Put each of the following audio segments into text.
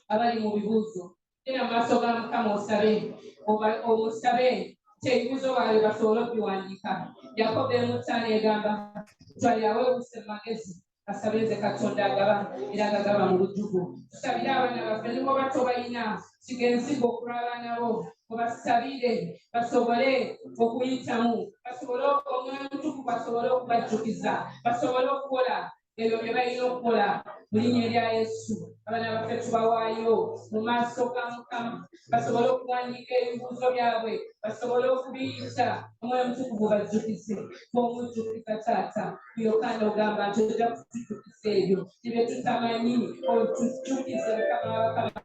abali mu bibuuzo era maaso ga Mukama omusabe ebibuuzo baabwe basobole okubiwandiika. Yakobo 5 egamba twali aweewuuse mu magezi asabe nze Katonda agaba era agagaba mu bujjuvu. Tusabire abaana baffe ne bw'oba tobalina kigenzigo okulaba nabo obasabire basobole okuyitamu, basobole Omwoyo Omutukuvu basobole okubajjukiza, basobole okukola ebyo bye balina okukola mu linnya erya Yesu. Abaana baffe tubawaayo mu maaso ga Mukama basobole okuwandiika ebibuuzo byabwe, basobole okubiyita Omwoyo Omutukuvu bajjukize. Omujjukiza Taata Yokaana ogamba nti ojja kutujjukiza ebyo bye tutamanyi, otujjukize Mukama w'Abakama.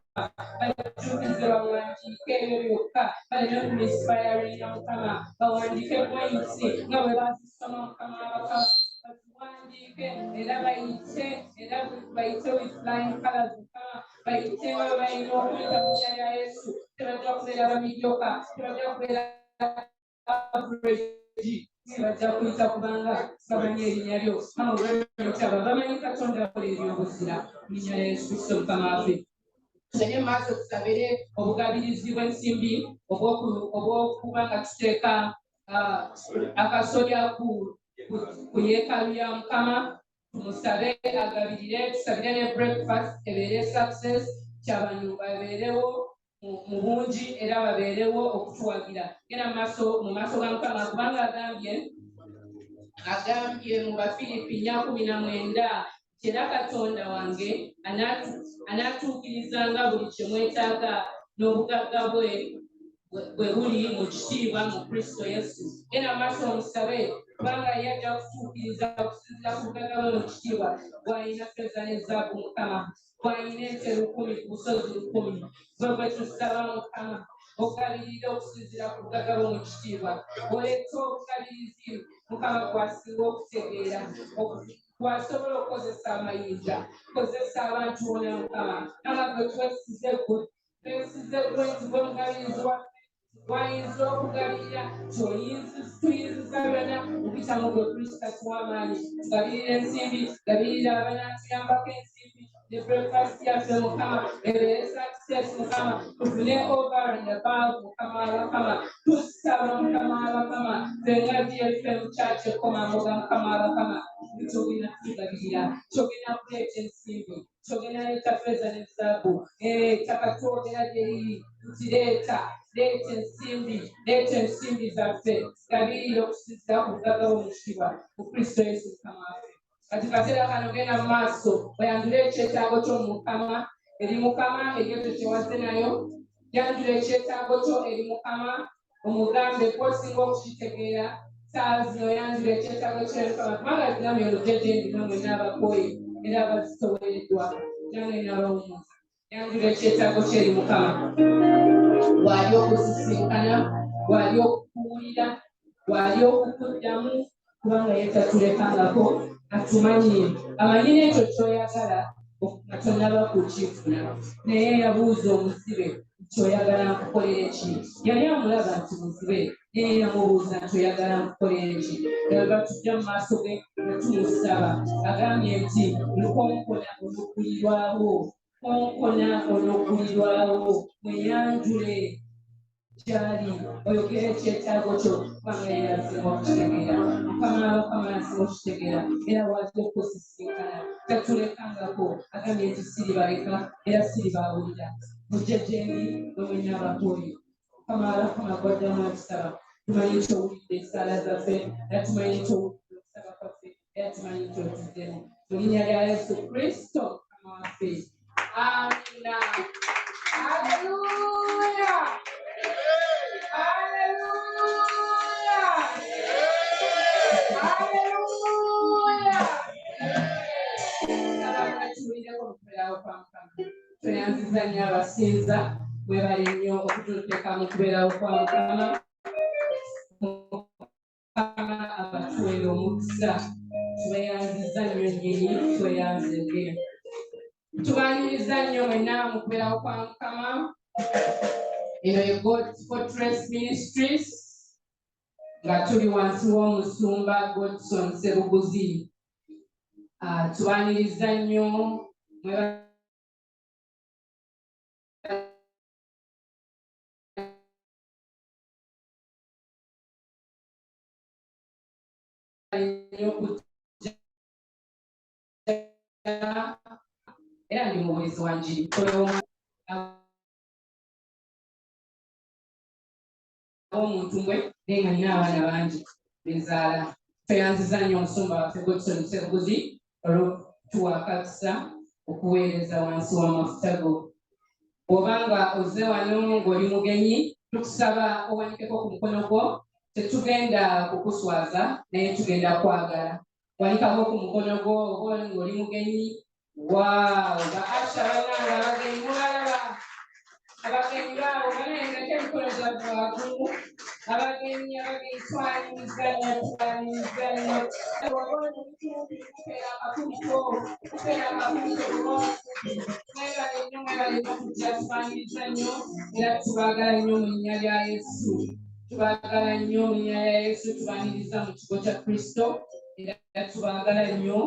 Bajjukize bawandiike ebyo byokka balina okuinspiringa Mukama, bawandiike points nga bwe bazisoma Mukama w'Abakama. Baziwandiike era bayite with flying colors Mukama, bayite nga bwe balina okuyita mu linnya lya Yesu. Tebajja kubeera bamidyoka, tebajja kubeera average, bajja kuyita kubanga bamanyi erinnya lyo. Mama olw'emitaba bamanyi Katonda akola ebyobuzira mu linnya lya Yesu Kristo Mukama waffe. Tugende mu maaso tusabire obugabirizi bw'ensimbi obw'okuba nga tuteeka akasolya ku yeekaalu ya Mukama. Tumusabe agabirire, tusabire ne breakfast ebeere success, ky'abantu babeerewo mu bungi era babeerewo okutuwagira. Genda mu maaso ga Mukama kubanga agambye mu Bafiripi 4:19 era Katonda wange anaatuukirizanga buli kye mwetaaga n'obugagga bwe buli mu kitiibwa mu Kristo Yesu. Genda mu maaso omusabe kubanga yajja kutuukiriza okusinziira ku bugagga bwe mu kitiibwa. Bw'alina ffeeza ne zaabu Mukama, bw'alina ente 1,000 ku busozi 1,000, bwe tusaba Mukama okugabirira okusinziira ku bugagga bwe mu kitiibwa. Oleeta obugabirizi Mukama kwasinga okutegeera, wasobola okukozesa amayinja, kozesa abantu bona Mukama. Nanga gwe twesize gwe nti gwe mugabirizi waffe, wayinza okugabirira tuyinziza byonna okuyita mu gwe Kristo atuwamaanyi. Tugabirira ensimbi, gabirira abanatuyambako ensimbi, ne breakfast yaffe Mukama ebeere success Mukama, tufune over and above Mukama w'Abakama. Tusaba Mukama w'Abakama fenga GFM Church ekkomamoga Mukama w'Abakama kyogenda kutugabirira, kyogenda kuleeta ensimbi, kyogenda leeta ffeeza ne zaabu, takatwogera gyeri leeta ensimbi zaffe kabirire okusinzira ku bugagga bw'omukitiibwa mu Kristo Yesu Mukama waffe. Kati kaseera kano genda mu maaso oyanjula ekyetaago ky'omukama eri Mukama egezo kyewazze nayo. Yanjula ekyetaago kyo eri Mukama omugambe kw'osinga okukitegeera saa zino. Yanjula ekyetaago kyo eri Mukama kubanga zigambye olugye gye ndino mwenna abakoye era abazitowereddwa nange nabawumuza. Yanjula ekyetaago kyo eri Mukama. Wali okusisinkana, wali okukuwulira, wali okukuddamu kubanga yetatulekangako atumanyi amanyi n'ekyo ky'oyagala nga tonnaba kukifuna. Naye yabuuza omuzibe ky'oyagala nkukolere ki. Yali amulaba nti muzibe naye yamubuuza nti oyagala nkukolere ki. Nga tujja mu maaso ge nga tumusaba agambye nti konkona olw'okulirwawo mweyanjule gyali oyogere ekyetaago kyo kubanga yeyasinga okukitegeera. Mukama yasinga okukitegeera era wazi okusisinkana tatulekangako. Agambye nti siribaleka era siribaawulira mujje gye ndi mwe mwenna abakoye. Mukama gwaddamu okusaba. Tumanyi nti owulidde essaala zaffe era tumanyi nti owulidde okusaba kwaffe era tumanyi nti otuddemu. Mu linnya lya Yesu Kristo Mukama waffe. Amina. Haleluya. Haleluya. Haleluya. Tuwulireko okubeerawo kwa Mukama. Tweyanziza nnyo abasinza bwe bali nnyo okututeeka mu kubeerawo kwa Mukama. Mukama abatuwera omukisa. Tweyanziza nnyo nnyini tweyanzege. Tubaniriza nnyo mwenna mu kubeerawo kwa Mukama. Eno ye God's Fortress Ministries nga tuli wansi w'omusumba Godson Sebuguzi. Tubaniriza nnyo era ndi mubulizi wa njiri omuntu mbwe naye nga nina abaana bangi benzaala. Tweyanziza nnyo omusumba waffe Godson Sebuguzi olw'okutuwa akakisa okuweereza wansi w'amafuta go. Bw'obanga ozze wano ng'oli mugenyi tukusaba owanikeko ku mukono gwo. Tetugenda kukuswaza naye tugenda kwagala. Wanikako ku mukono gwo oba ng'oli mugenyi. Waaw, ba Asha bananga abagenyi mubalaba. Abagenyi baabo banayengako emikono gyabwe waggulu. Abagenyi twaniriza nnyo. Wabona ebitundu kupeera akakumiko mwebale nnyo kujja tubaniriza nnyo era tubaagala nnyo mu linnya lya Yesu. Tubaagala nnyo mu linnya lya Yesu. Tubaniriza mu kigo kya Kristo era tubaagala nnyo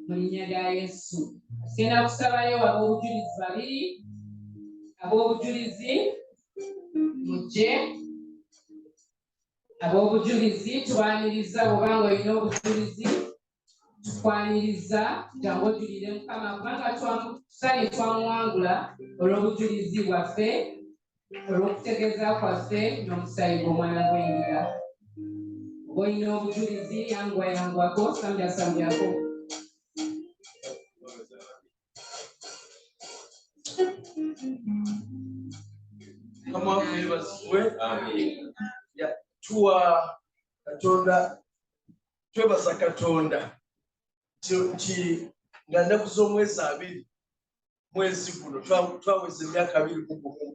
mu linnya lya Yesu. Genda kusabayo ab'obujulizi babiri. Ab'obujulizi mujje. Ab'obujulizi tubaniriza bw'obanga olina obujulizi tukwaniriza jangu ojulire Mukama kubanga tusanye twamuwangula olw'obujulizi bwaffe olw'okutegeeza kwaffe n'omusaayi gw'omwana gw'endiga. Olina obujulizi yangwako sambyako. Kama waffe tuwa Katonda twebaza Katonda nti nga nnaku z'omwezi 2 mwezi guno twaweza emyaka 2 ku gumu.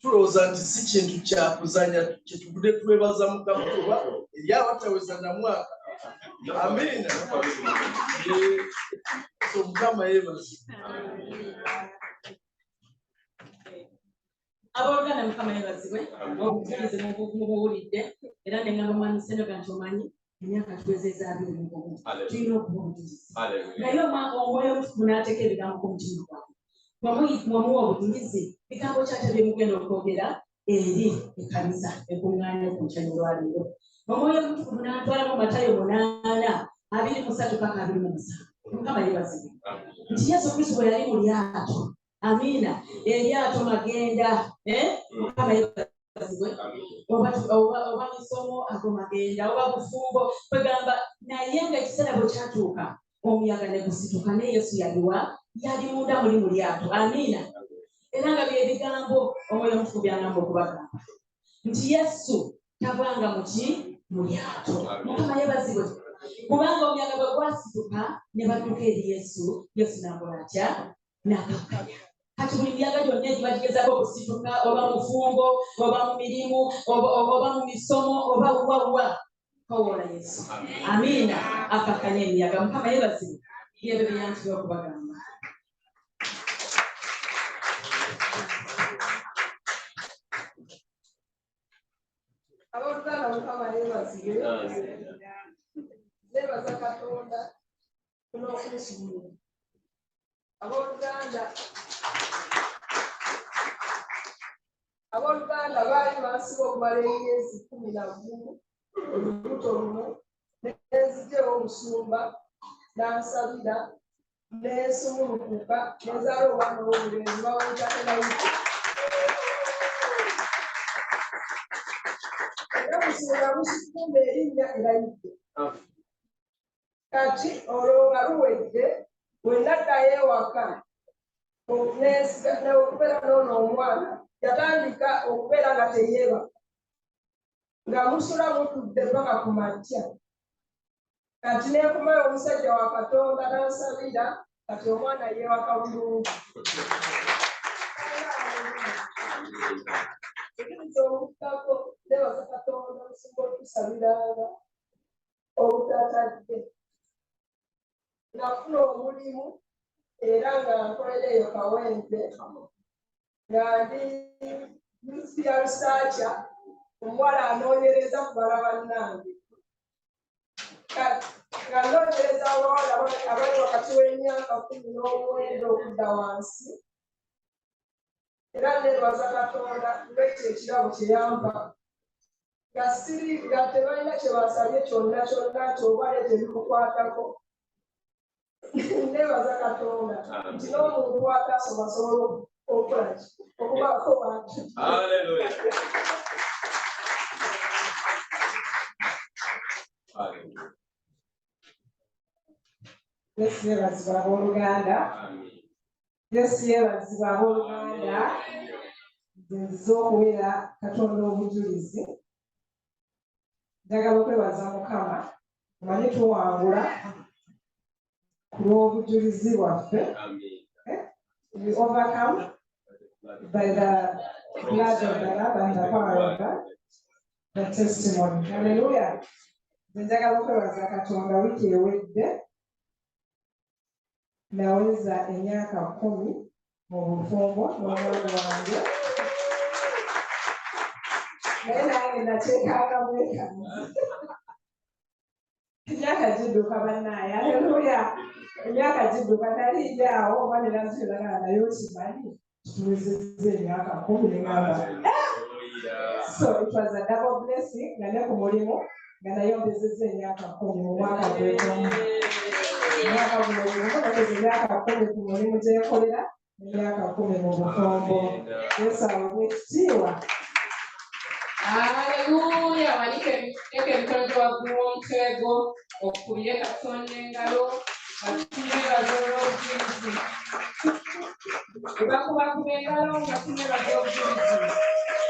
Tulowooza nti si kintu kyakuzanya kyetugudde twebaza Mukama kuba eri abataweza na mwaka. Amina. So Mukama yebaza. Aboluganda Mukama yebazibwe obujulizi mubuwulidde era nengamba omwami Senoga nti omanyi emyaka tuwezeza 2 mu gumu tulina okuba obujulizi. Naye omwoyo omutukuvu n'ateeka ebigambo ku mutima gwange. Mwamuwa obujulizi bigambo kyatabye mugenda okwogera eri ekkanisa ekuŋŋaanya ku nkya olwaleero. Omwoyo omutukuvu n'atwala mu Matayo 8:23-27. Mukama yebazibu. Nti Yesu Kristo bwe yali mu lyato. Amina. Eryato magenda. Mukama yebazibu. Oba misomo ago magenda. Oba bufumbo. Kwegamba naye nga ekiseera bwe kyatuuka omuyaga ne gusituka ne Yesu yaliwa yali munda muli mu lyato. Amina. Era nga bye bigambo Omwoyo Omutukuvu by'agamba okubagamba. Nti Yesu tavanga mu lyato. Mukama yebazibwe. Kubanga omuyaga bwe gwasituka ne badduka eri Yesu, Yesu n'akola atya? N'akakkanya. Kati buli miyaga gyonna egibagigezaako okusituka oba mu fumbo oba mu mirimu oba mu misomo oba wa kawoola Yesu. Amiina. Akakkanya emiyaga. Mukama yebazibwe. Byebyo byeyanzibwa okubagamba. Abaganda Mukama yeebazibwe. Neebaza Katonda olw'okunsuubula. Abooluganda baali bansiba okumala emyezi 11 olubuto lumu nenzigyewo omusumba n'ansabira n'esumulukuka nezaala omwana ow'obulenzi bawuta enayiko. Era musumba musikumba erinnya erayidde. Kati olwo nga luwedde bwe naddayo ewaka okubeera n'ono omwana yatandika okubeera nga teyeeba nga musula mutudde paka ku makya. Kati neekumayo omusajja wa Katonda n'ansabira kati omwana yeewaka bulungi. Ekiriza omuttako neebaza Katonda omusinga otusabiranga obutatadde. Nafuna omulimu era nga nkolera eyo Kawempe nga ndi ya rusaaca omuwala anoonyereza kubala bannange. Nga noonyereza abawala abali wakati w'emyaka 19 okudda wansi. Era neebaza Katonda lwekyo ekirabo kye yampa nga tebalina kye basabye kyonna ky'oba tebikukwatako. Neebaza Katonda nti n'omuntu atasobola okukola ki okubaako bantu. Yesu yeebazibwa abooluganda. Yesu yeebazibwa abooluganda. Nziza okubeera Katonda obujulizi. Njagala okwebaza Mukama. Omanyi tuwangula ku lw'obujulizi bwaffe. We overcome by the blood of the Lamb and the power of the testimony. Hallelujah. Njagala okwebaza Katonda wiiki ewedde naweza emyaka 10 mu bufumbo n'omwana wange. Naye nange nateekanga mwekaniza. Emyaka gidduka bannaaye. Haleluya. Emyaka gidduka nali awo omwana eranziraga naye okimanyi tuwezezza emyaka 10 neŋŋamba. So it was a double blessing nga ne ku mulimu nga naye ompezezza emyaka 10 mu mwaka gw'omu. Emyaka guno nageza emyaka 10 ku mulimu gyenkolera emyaka 10 mu bufombo. Yesu aweebwe ekitiibwa. Haleluya. Wanike emikono gyo waggulu w'omutwe gwo okubye Katonda engalo batuneebaza olw'obujulizi. Bakubakuba engalo nga tuneebaza obujulizi.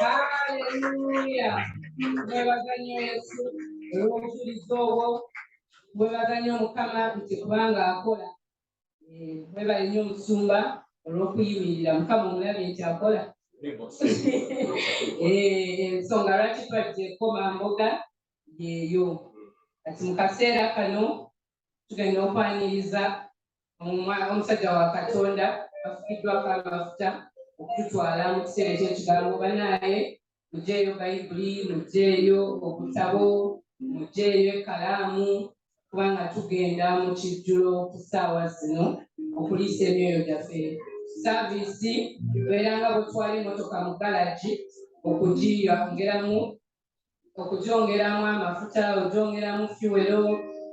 Haleluya. Mwebaza nnyo Yesu olw'obujulizi obwo. Mwebaza nnyo Mukama nti kubanga akola. Mwebale nnyo Omusumba olw'okuyimirira. Mukama omulabye nti akola. Ensonga lwaki twajjeko Mamboga yeeyo. Kati mu kaseera kano tugenda okwaniriza omusajja wa Katonda afukiddwako amafuta okututwala mu kiseera eky'ekigambo. Bannaaye muggyeeyo Bayibuli, muggyeeyo obutabo, muggyeeyo ekkalaamu kubanga tugenda mu kijjulo ku ssaawa zino okuliisa emyoyo gyaffe. Saaviisi beeranga bwetwala emmotoka mu galagi okugyongeramu amafuta, ogyongeramu fuwero,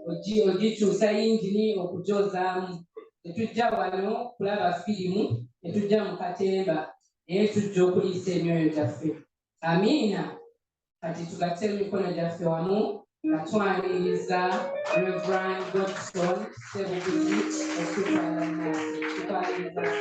ogikyusa yingini okujozaamu. Netujja wano kulaba firimu, netujja mu katemba, naye tujja okuliisa emyoyo gyaffe. Amiina. Kati tugatte emikono gyaffe wamu nga twaniriza Reverend Godson Sebuguzi okutwala maaso. Tutwaliriza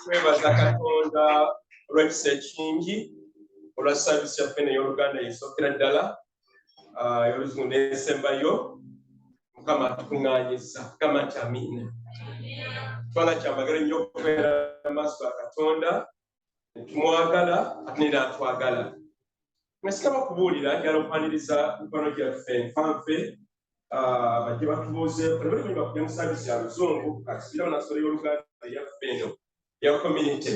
twebaza Katonda olw'ekisa kingi olwa saavisi yaffe ey'Oluganda esookera ddala y'Oluzungu n'esembayo. Mukama atukuŋŋaanyiza, Mukama nti amiina. Twala kyamagero nnyo okubeera mu maaso ga Katonda, tumwagala ate n'atwagala. Mwesigama kubuulira njala okwaniriza mikono gyaffe enfanfe bajje batubuuze bali bakubye mu saavisi ya Luzungu akisira banasola y'Oluganda yaffe eno ya community.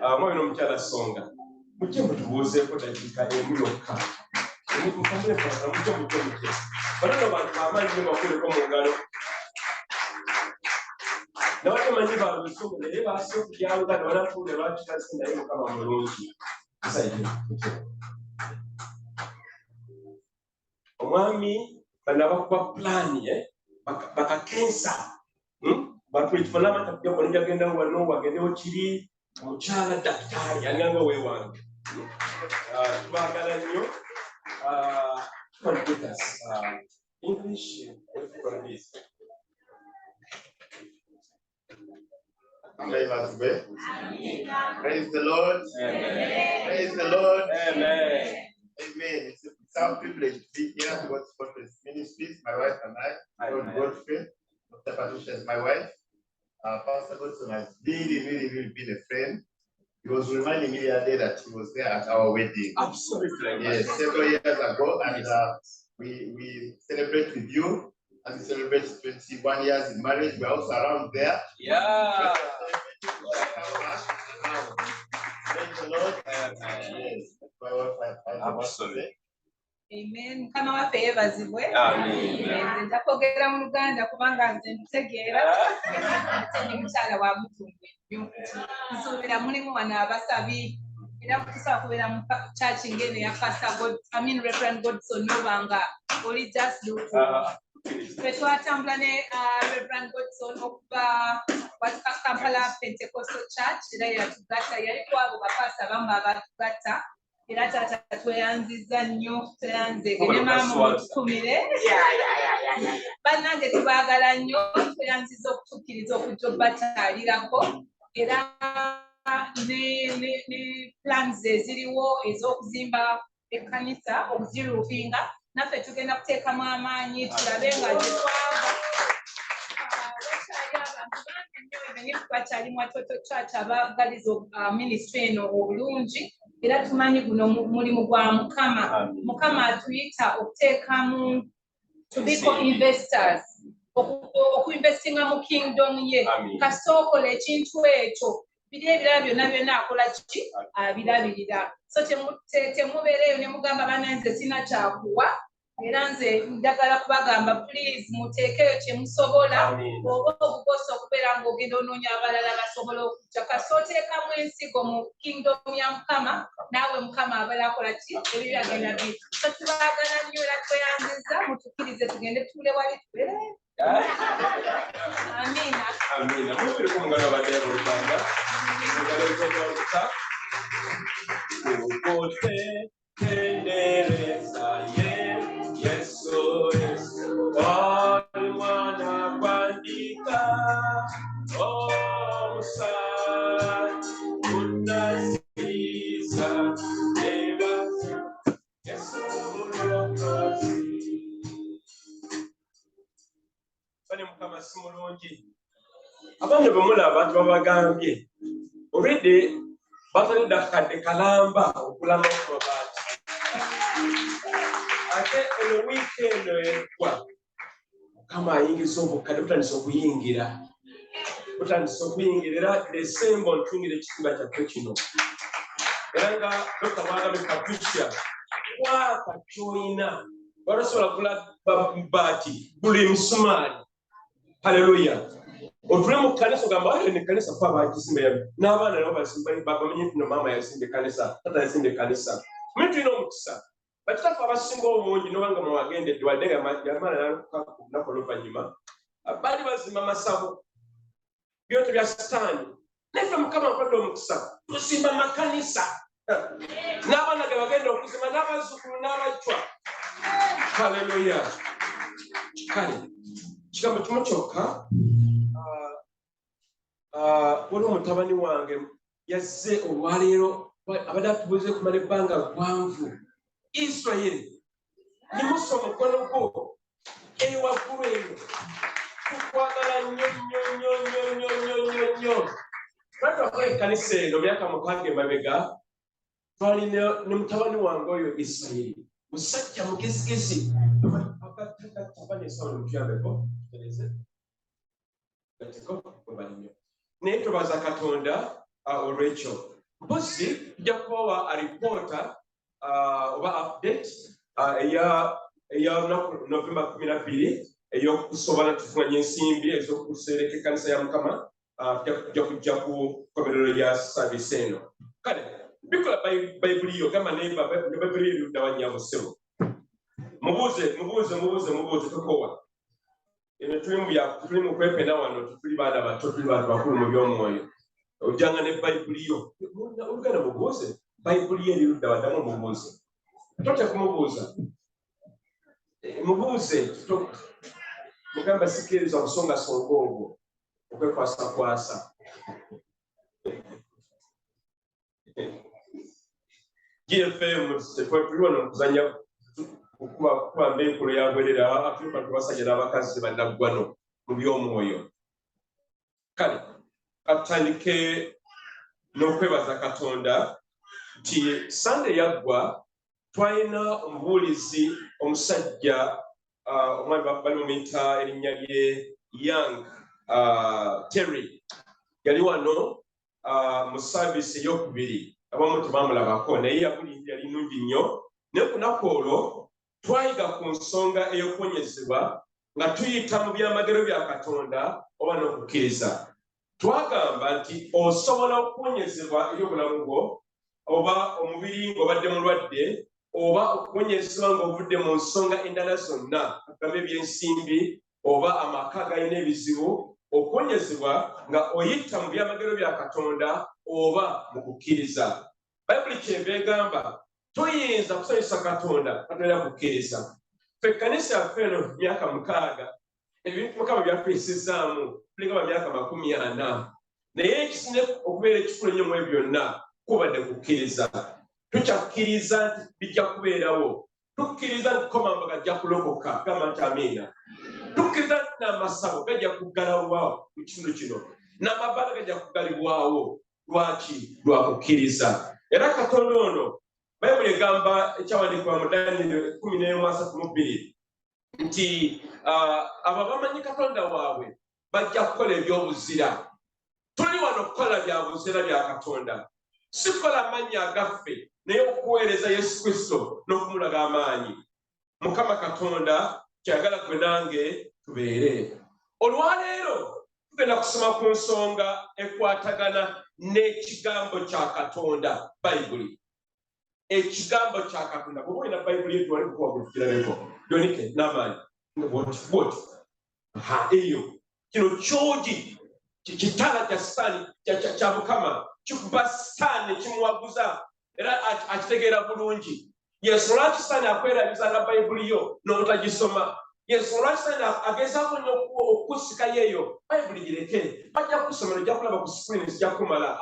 Omwami n'omukyala Songa mujje mutubuuzeeko dakiika emu yokka. Bano bantu amaanyi nnyo bakuleko mu ngalo. N'abatemanyi ba Luzungu naye baasi okulyanga ne banafuule bakikazi naye Mukama mulungi. Omwami banabakuba pulaani bakakensa. Batwitufuna amata kujja kuba nijagenda wano wagendewo kiri omukyala dakitaali yananga weewange. Twagala nnyo. English. Praise the Lord. Amen. Praise the Lord. Amen. Amen. It's our privilege to be here at God's Fortress Ministries, my wife and I. Godfrey, Dr. Patricia is my wife. Pastor Godson has really been a friend. He was reminding me the other day that he was there at our wedding. Absolutely. Yes, several years ago, and we celebrate with you. As we celebrate 21 years in marriage, we're also around there. Yeah. Praise the Lord. Yes. Absolutely. Amen. Kama waffe yeebazibwe. Amen. Nja kwogera mu Luganda kubanga nze ntegeera ndi mukyala wa Mutundwe. Nsuubira mulimu wano abasabi era kutusobola kubeera mu church ng'eno ya Reverend Godson nobanga oli just lukuuma. Ffe twatambula ne Reverend Godson okuva Kampala Pentecostal Church era yatugatta yali kwabo bapasa abamu abatugatta. Era tata tweyanziza nnyo tweyanzege ne maama otukumire bannange tubaagala nnyo tweyanziza okutukkiriza okujja obbataalirako era ne plans eziriwo ez'okuzimba ekkanisa okuziruufinga naffe tugenda kuteekamu amaanyi tulabe nga gyetwava bakyali mu Atoto Church abagaliza ministry eno obulungi. Era tumanyi guno mulimu gwa Mukama. Mukama atuyita okuteekamu to be co-investors. Okuinvestinga mu kingdom ye. Kasookola ekintu ekyo. Biri ebirala byonna akola ki? Abirabirira. So temubeereyo ne mugamba bannanze sina kyakuwa. Era nze njagala kubagamba please muteekeyo kye musobola oba okukosa okubeera ng'ogenda onoonya abalala basobola okujja kasi oteekamu ensigo mu kingdom ya Mukama naawe Mukama abeera akola ki ebyo byagenda biri. So tubaagala nnyo era tweyanziza mutukkirize tugende tuule wali tubeere. Amiina. Amiina. Mukiriko mungalo abadde Luganda. Mungalo ez'okwawuka. Ukote tendereza Yesu mwana kwandika musai unasiza bane mukama si mulungi. Abantu bemulaba abantu babagambye already batalidde akadde kalamba okulama ku mabaati. Ate eno weekend ekwa mukama ayingiza obukadde butandisa okuyingira. Butandisa okuyingira era December ontungire ekitimba kyaffe kino. Era nga Dr. Mwagame Patricia kwaka kyoyina walasobola kula baati buli misumaali. Haleluya. Otule mu kanisa ogamba ayo ne kanisa kwa bagisimba n'abaana nabo basimba bamenye nti no maama yasimba kanisa tata yasimba kanisa. Mwe tulina omukisa bakitaffe abasinga obungi nobanga mwagendedde wadde nga yamala nalunaku oluvannyuma baali bazimba amasabu byoto bya sitaani. Naffe mukama nkodde omukisa tusimba makanisa n'abaana ge bagenda okuzimba n'abazzukulu n'abajjwa. Haleluya. Kale kigambo kimu kyokka waliwo mutabani wange yazze olwaleero abadde atubuuze kumala ebbanga ggwanvu. Isirayiri yimusa omukono gwo ewaggulu eyo tukwagala nnyo nnyo nnyo nnyo nnyo nnyo nnyo nnyo. Twatwakola ekkanisa eno myaka 6 emabega twalina ne mutabani wange oyo Isirayiri musajja mugezigezi naye tubaza Katonda olwekyo. Mpozi tujja kubawa alipoota oba update eya November 12 ey'okusobola tufumanya ensimbi ez'okusereka ekkanisa ya Mukama. Tujja kujja ku komerero ya service eno. Kale bikola bayibuli yo gamba naye bayibuli erudda wa nnyabo ssebo. Mubuuze tukowa. Eno tuli mu kwepena wano tuli baana bato tuli bantu bakulu mu by'omwoyo. Ojjanga ne bayibuli yo. Oluganda mubuuze bayibuli yo erudda waddamu mubuuze. Totya kumubuuza. Mubuuze mugamba sikiriza okusongasonga ogwo okwekwasa. GFM tuli wano okuzanya okuba mbenkulu yagwerera Afrika tubasajja n'abakazi bannaggwano mu by'omwoyo. Kale katandike n'okwebaza Katonda nti Sunday yaggwa twalina omubuulizi omusajja omwami bali mumuyita erinnya lye Young Terry yali wano mu saavisi ey'okubiri abamu tebamulabako naye yabulinda yali nungi nnyo. Naye ku lunaku olwo twayiga ku nsonga ey'okuwonyezebwa nga tuyita mu byamagero bya Katonda oba n'okukkiriza. Twagamba nti osobola okuwonyezebwa eri obulamu bwo oba omubiri ng'obadde mulwadde oba okuwonyezebwa ng'ovudde mu nsonga endala zonna agamba ebyensimbi oba amaka galina ebizibu. Okuwonyezebwa nga oyita mu byamagero bya Katonda oba mu kukkiriza. Bayibuli kyeva egamba toyinza kusanyusa Katonda Katonda kukkiriza. Ffe ekkanisa yaffe eno myaka 6 ebintu Mukama byatuyisizaamu tulinga myaka 40 naye ekisine okubeera ekikulu ennyo mu ebyo byonna kubadde kukkiriza. Tukyakkiriza nti bijja kubeerawo. Tukkiriza nti Komamba gajja kulokoka gamba nti amiina. Tukkiriza nti n'amasabo gajja kuggalawo mu kitundu kino n'amabaala gajja kuggalibwawo. Lwaki? Lwa kukkiriza. Era Katonda ono Bayibuli egamba ekyawandiikibwa mu Daniel 11:32 nti abo bamanyi Katonda waabwe bajja kukola ebyobuzira. Tuli wano kukola bya buzira bya Katonda, si kukola amannya agaffe naye okuweereza Yesu Kristo n'okumulaga amaanyi. Mukama Katonda kyagala gwe nange tubeere. Olwaleero tugenda kusoma ku nsonga ekwatagana n'ekigambo kya Katonda Bayibuli. Ekigambo kya Katonda bwe olina Bayibuli yetu wali kuwagulukirako yonike n'amaanyi bwoti eyo kino kyogi kitala kya sitaani kya Mukama kikuba sitaani kimuwaguza era akitegeera bulungi. Yesu lwaki sitaani akwerabiza na Bayibuli yo n'otagisoma? Yesu lwaki sitaani agezaako nnyo okukusikayo eyo? Bayibuli gireke bajja kusoma ojja kulaba ku screen zijja kumala.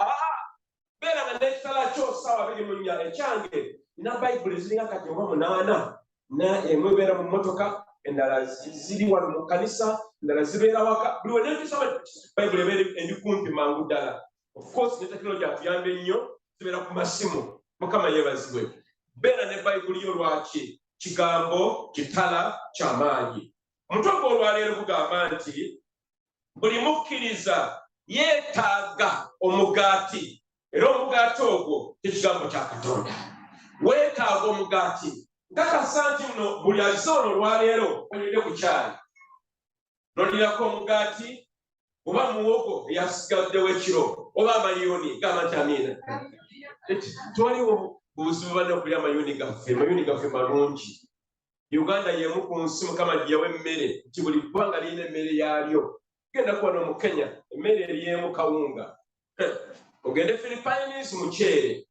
Beera nga n'ekitala kyo ssaawa 24 ekyange na Bayibuli ziringa kati 8 na emu ebeera mu mmotoka endala ziri wano mu kanisa, endala zibeera waka. Buli wena tusoma Bayibuli ebeera endi kumpi mangu ddala. Of course ne technology atuyambe nnyo, tubeera ku masimu. Mukama yeebazibwe. Beera ne Bayibuli yo lwaki? Kigambo kitala ky'amaanyi. Omutwe gw'olwaleero gugamba nti buli mukkiriza yeetaaga omugaati, era omugaati ogwo ky'ekigambo kya Katonda. Weetaaga omugaati. Nkakasa nti nno buli azze ono olwaleero olinde ku kyali n'olirako omugaati oba muwogo eyasigaddewo ekiro oba amayuuni gamba nti amiina. Twaliwo bubuzibu banne okulya amayuuni gaffe. Amayuuni gaffe malungi. Uganda y'emu ku nsi Mukama gye yawa emmere nti buli ggwanga lirina emmere yaalyo. Genda kubona mu Kenya emmere eryemu kawunga, ogende Philippines muceere,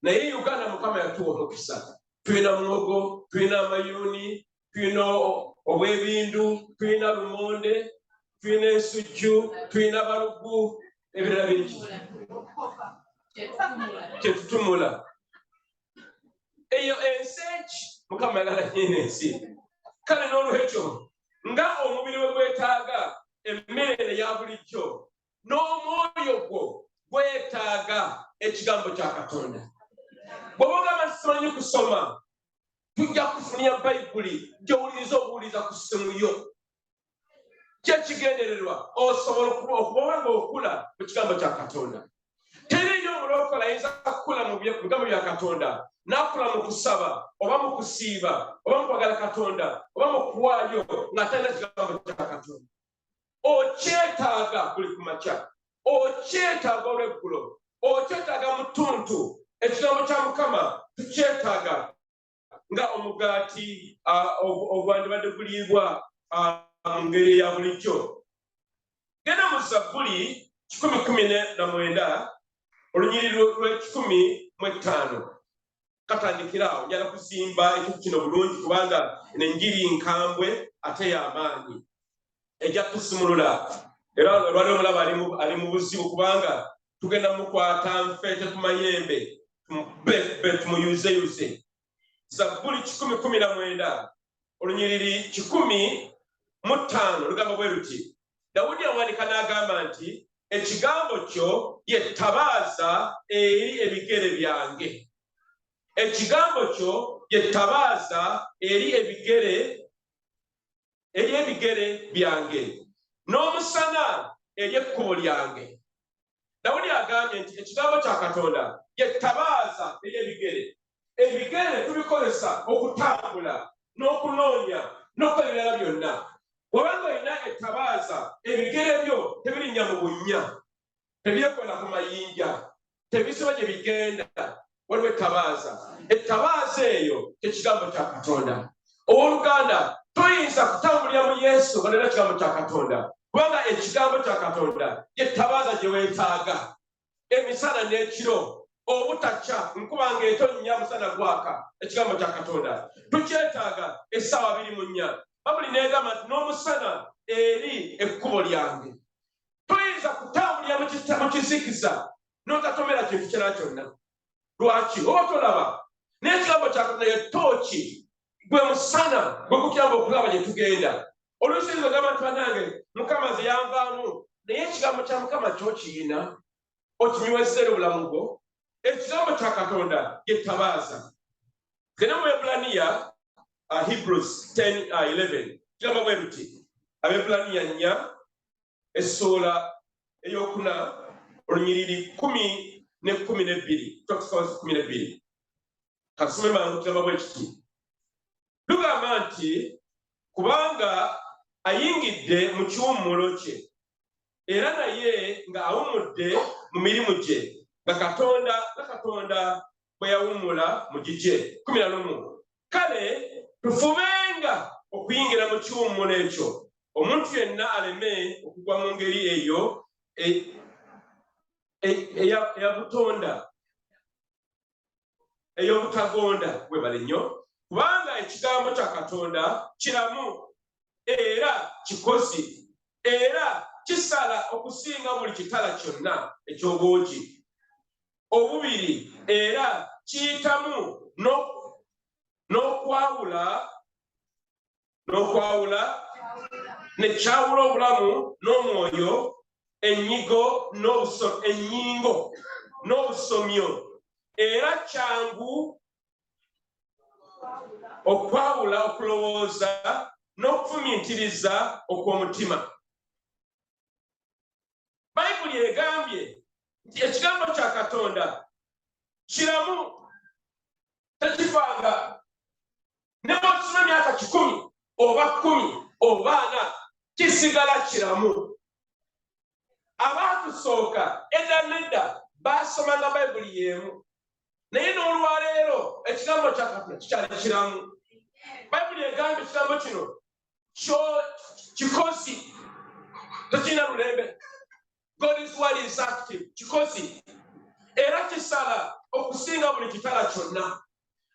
naye Uganda Mukama yatuwa omukisa. Tulina muwogo, tulina amayuuni, tulina obwebindu, tulina lumonde, tulina ensujju, tulina balugu, ebirala bingi kyetutumula. Eyo enseeki Mukama yagala nyina ensi. Kale n'olwekyo nga omubiri we gwetaaga emmere ya bulijjo, n'omwoyo gwo gwetaaga ekigambo kya Katonda. Bw'oba ogamba simanyi kusoma, tujja kufunira Bayibuli gy'owuliriza obuwuliza ku ssimu yo. Kyekigendererwa osobola okuba nga okula mu kigambo kya Katonda. Teriyo omulokole ayinza kukula mu bigambo bya Katonda n'akula mu kusaba oba mu kusiiba oba mu kwagala Katonda oba mu kuwaayo ng'atalina kigambo kya Katonda. Okyetaaga buli ku makya, okyetaaga olw'eggulo, okyetaaga mu ttuntu. Ekigambo kya Mukama tukyetaaga nga omugaati ogwandibadde guliibwa mu ngeri ya bulijjo. Genda mu Zabbuli 119 olunyiriri lw'e15 katandikira awo. Njala kuzimba ekintu kino bulungi kubanga enjiri nkambwe ate y'amaanyi ejja tusumulula. Era olwali omulaba ali mu buzibu kubanga tugenda mukwata nfeete ku mayembe tumuyuzeyuze. Zabbuli 119 olunyiriri 15 lugamba bwe luti, Dawudi awandiika n'agamba nti ekigambo kyo ye ttabaaza eri ebigere byange. Ekigambo kyo ye ttabaaza eri ebigere byange, n'omusana eri ekkubo lyange. Dawudi agambye nti ekigambo kya Katonda ye ttabaaza eri ebigere. Ebigere tubikozesa okutambula n'okunoonya n'okukola ebirala byonna. Wabanga olina ettabaaza, ebigere byo tebirinnya mu bunnya, tebyekola ku mayinja, tebisoba gye bigenda. Waliwo ettabaaza. Ettabaaza eyo ky'ekigambo kya Katonda. Owooluganda toyinza kutambulira mu Yesu nga tolina kigambo kya Katonda, kubanga ekigambo kya Katonda ye ttabaaza gye weetaaga emisana n'ekiro, obutakya nkuba ng'etonnya musana gwaka. Ekigambo kya Katonda tukyetaaga essaawa 24. Babuli neegamba nti n'omusana eri ekkubo lyange. Toyinza kutambulira mu kizikiza n'otatomera kintu kyonna kyonna. Lwaki? Oba tolaba? N'ekigambo kya Katonda ye tooki, gwe musana gwe gukuyamba okulaba gye tugenda. Oluusi ng'ogamba nti bannange Mukama ze yanvaamu, naye ekigambo kya Mukama ky'okiyina okinywezera obulamu bwo. Ekigambo kya Katonda ye ttabaaza. Genda mu Ebbulaniya Hebrews 10:11 kigamba bwe luti, Abebbulaniya 4 essoola ey'okuna olunyiriri 10 ne 12 12. Kasome mangu kigamba bwe kiti, lugamba nti kubanga ayingidde mu kiwummulo kye, era naye nga awummudde mu mirimu gye, nga Katonda bwe yawummula mu gigye. 11. Kale tufubenga okuyingira mu kiwummulo ekyo, omuntu yenna aleme okugwa mu ngeri eyo ey'obutagonda. Webale nnyo, kubanga ekigambo kya Katonda kiramu era kikozi, era kisala okusinga buli kitala kyonna eky'obwogi obubiri, era kiyitamu n'okwawula n'okwawula ne kyawula obulamu n'omwoyo ennyingo n'obusomyo era kyangu okwawula okulowooza n'okufumiitiriza okw'omutima. Bayibuli egambye nti ekigambo kya Katonda kiramu tekivanga ne bw'okisoma emyaka 10 oba 10 oba 4 kisigala kiramu. Abaatusooka edda nedda baasomanga Bayibuli y'emu naye n'olwaleero ekigambo kya Katonda kikyali kiramu. Bayibuli egambye ekigambo kino kikozi tekirina lulembe. God's word is active, kikozi era kisala okusinga buli kitala kyonna.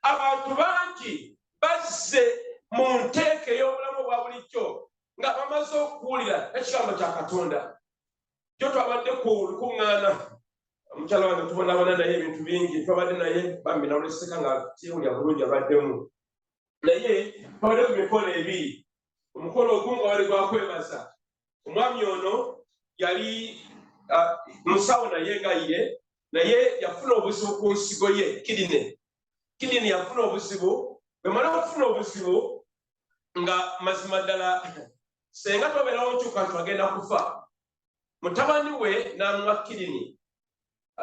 Abantu bangi bazze mu nteeka ey'obulamu bwa bulijjo nga bamaze okuwulira ekigambo kya Katonda. Kyo twabadde ku lukuŋŋaana omukyala wange tubonaabona naye ebintu bingi twabadde naye bambi nawuleseka nga kyewulya bulungi abaddemu naye twabadde ku mikolo ebiri. Omukolo ogumu nga wali gwakwebaza. Omwami ono yali musawo naye nga ye naye yafuna obuzibu ku nsigo ye kidini yafuna obuzibu. Bwemala okufuna obuzibu nga mazima ddala senga tobeerawo nkyuka nti agenda kufa, mutabani we n'amuwa kidini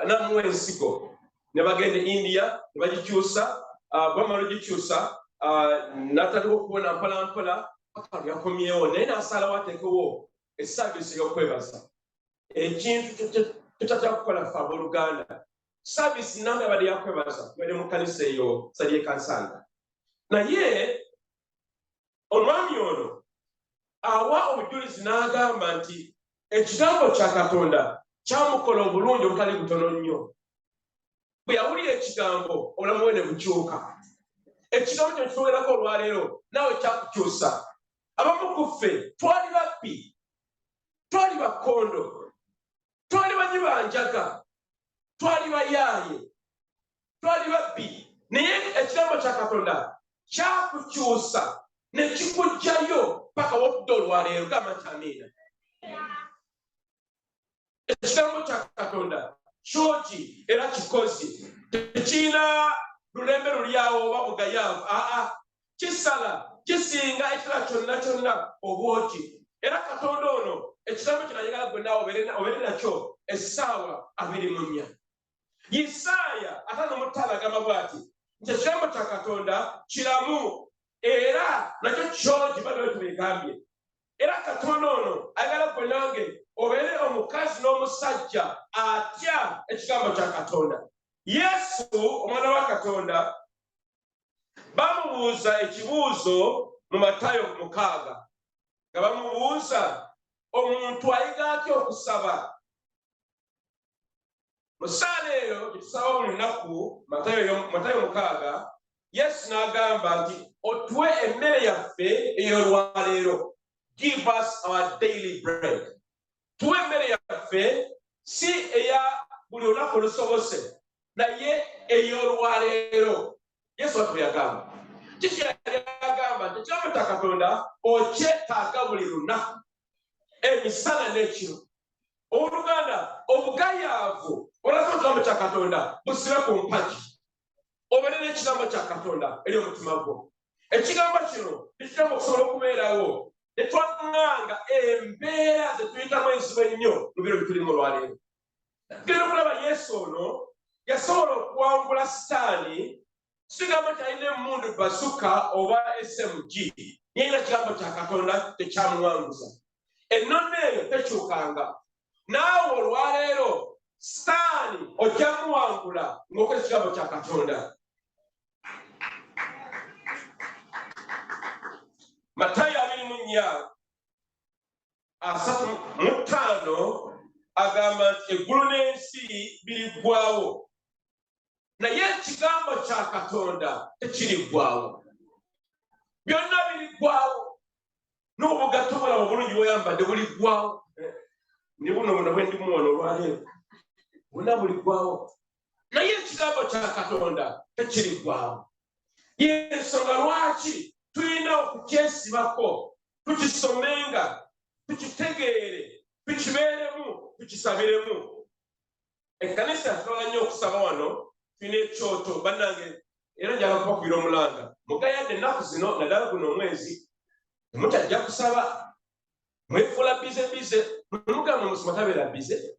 n'amuwa ensigo ne bagenda India ne bagikyusa. Bamala ogikyusa n'atandika okubona mpolampola paka yakomyewo naye n'asalawo ateekewo esaaviisi ey'okwebaza. Ekintu tutatya kukola ffe abooluganda saaviisi nange yabadde yakwebaza tubadde mu kanisa eyo sali ekansanga. Naye omwami ono awa obujulizi n'agamba nti ekigambo kya Katonda kyamukola obulungi obutali butono nnyo. Bwe yawulira ekigambo obulamu bwe ne bukyuka. Ekigambo kino kituweerako olwaleero naawe kyakukyusa. Abamu ku ffe twali babbi, twali bakondo, twali banyibanjaga, twali bayaaye, twali babbi, naye ekigambo kya Katonda kyakukyusa ne kikuggyayo paka w'otudde olwaleero. Gamba nti amiina. Ekigambo kya Katonda kyoki era kikozi, tekirina lulembe lulyawo oba bugayaavu. Kisala kisinga ekirala kyonna kyonna obwoki. Era Katonda ono ekigambo kino ayagala gwe naawe obeere nakyo essaawa 24. Isaaya 55 agamba bw'ati nti ekigambo kya Katonda kiramu era nakyo kyogi badde tubigambye. Era Katonda ono ayagala gwe nange obeere omukazi n'omusajja atya ekigambo kya Katonda. Yesu omwana wa Katonda bamubuuza ekibuuzo mu Matayo 6 nga bamubuuza omuntu ayiga atya okusaba. Mu ssaala eyo gyetusaba buli lunaku Matayo 6 Yesu n'agamba nti otuwe emmere yaffe ey'olwaleero. Give us our daily bread. Tuwe emmere yaffe si eya buli lunaku olusobose naye ey'olwaleero. Yesu watu yagamba kiki yagamba nti ekigambo kya Katonda okyetaaga buli lunaku emisana n'ekiro. Oluganda obugayaavu olako ekigambo kya Katonda busibe ku mpagi obeere n'ekigambo kya Katonda eri omutima gwo. Ekigambo kino tekigamba okusobola okubeerawo ne twaŋŋanga embeera ze tuyitamu enzibu ennyo mu biro bitulimu olwaleero. Genda okulaba Yesu ono yasobola okuwangula Sitaani. Sigamba nti alina emmundu basuka oba SMG naye ekigambo kya Katonda tekyamuwanguza. Ennono eyo tekyukanga. Naawe olwaleero Sitaani ojja muwangula ng'okola ekigambo kya Katonda. Matayo 24:35 agamba nti eggulu n'ensi biriggwaawo naye ekigambo kya Katonda tekiriggwaawo. Byonna biriggwaawo. N'obugatto bulaba obulungi bw'oyambadde buliggwaawo. Ne buno bwe ndimu wano olwaleero bonna buliggwaawo naye ekigambo kya Katonda tekiriggwaawo. Y'ensonga lwaki tulina okukyesibako tukisomenga tukitegeere tukibeeremu tukisabiremu. Ekkanisa tusobola nnyo okusaba wano tulina ekyoto bannange era njala kubakubira omulanga mugayadde ennaku zino naddala guno omwezi temutajja kusaba mwefuula bize mugamba musoma tabeera bize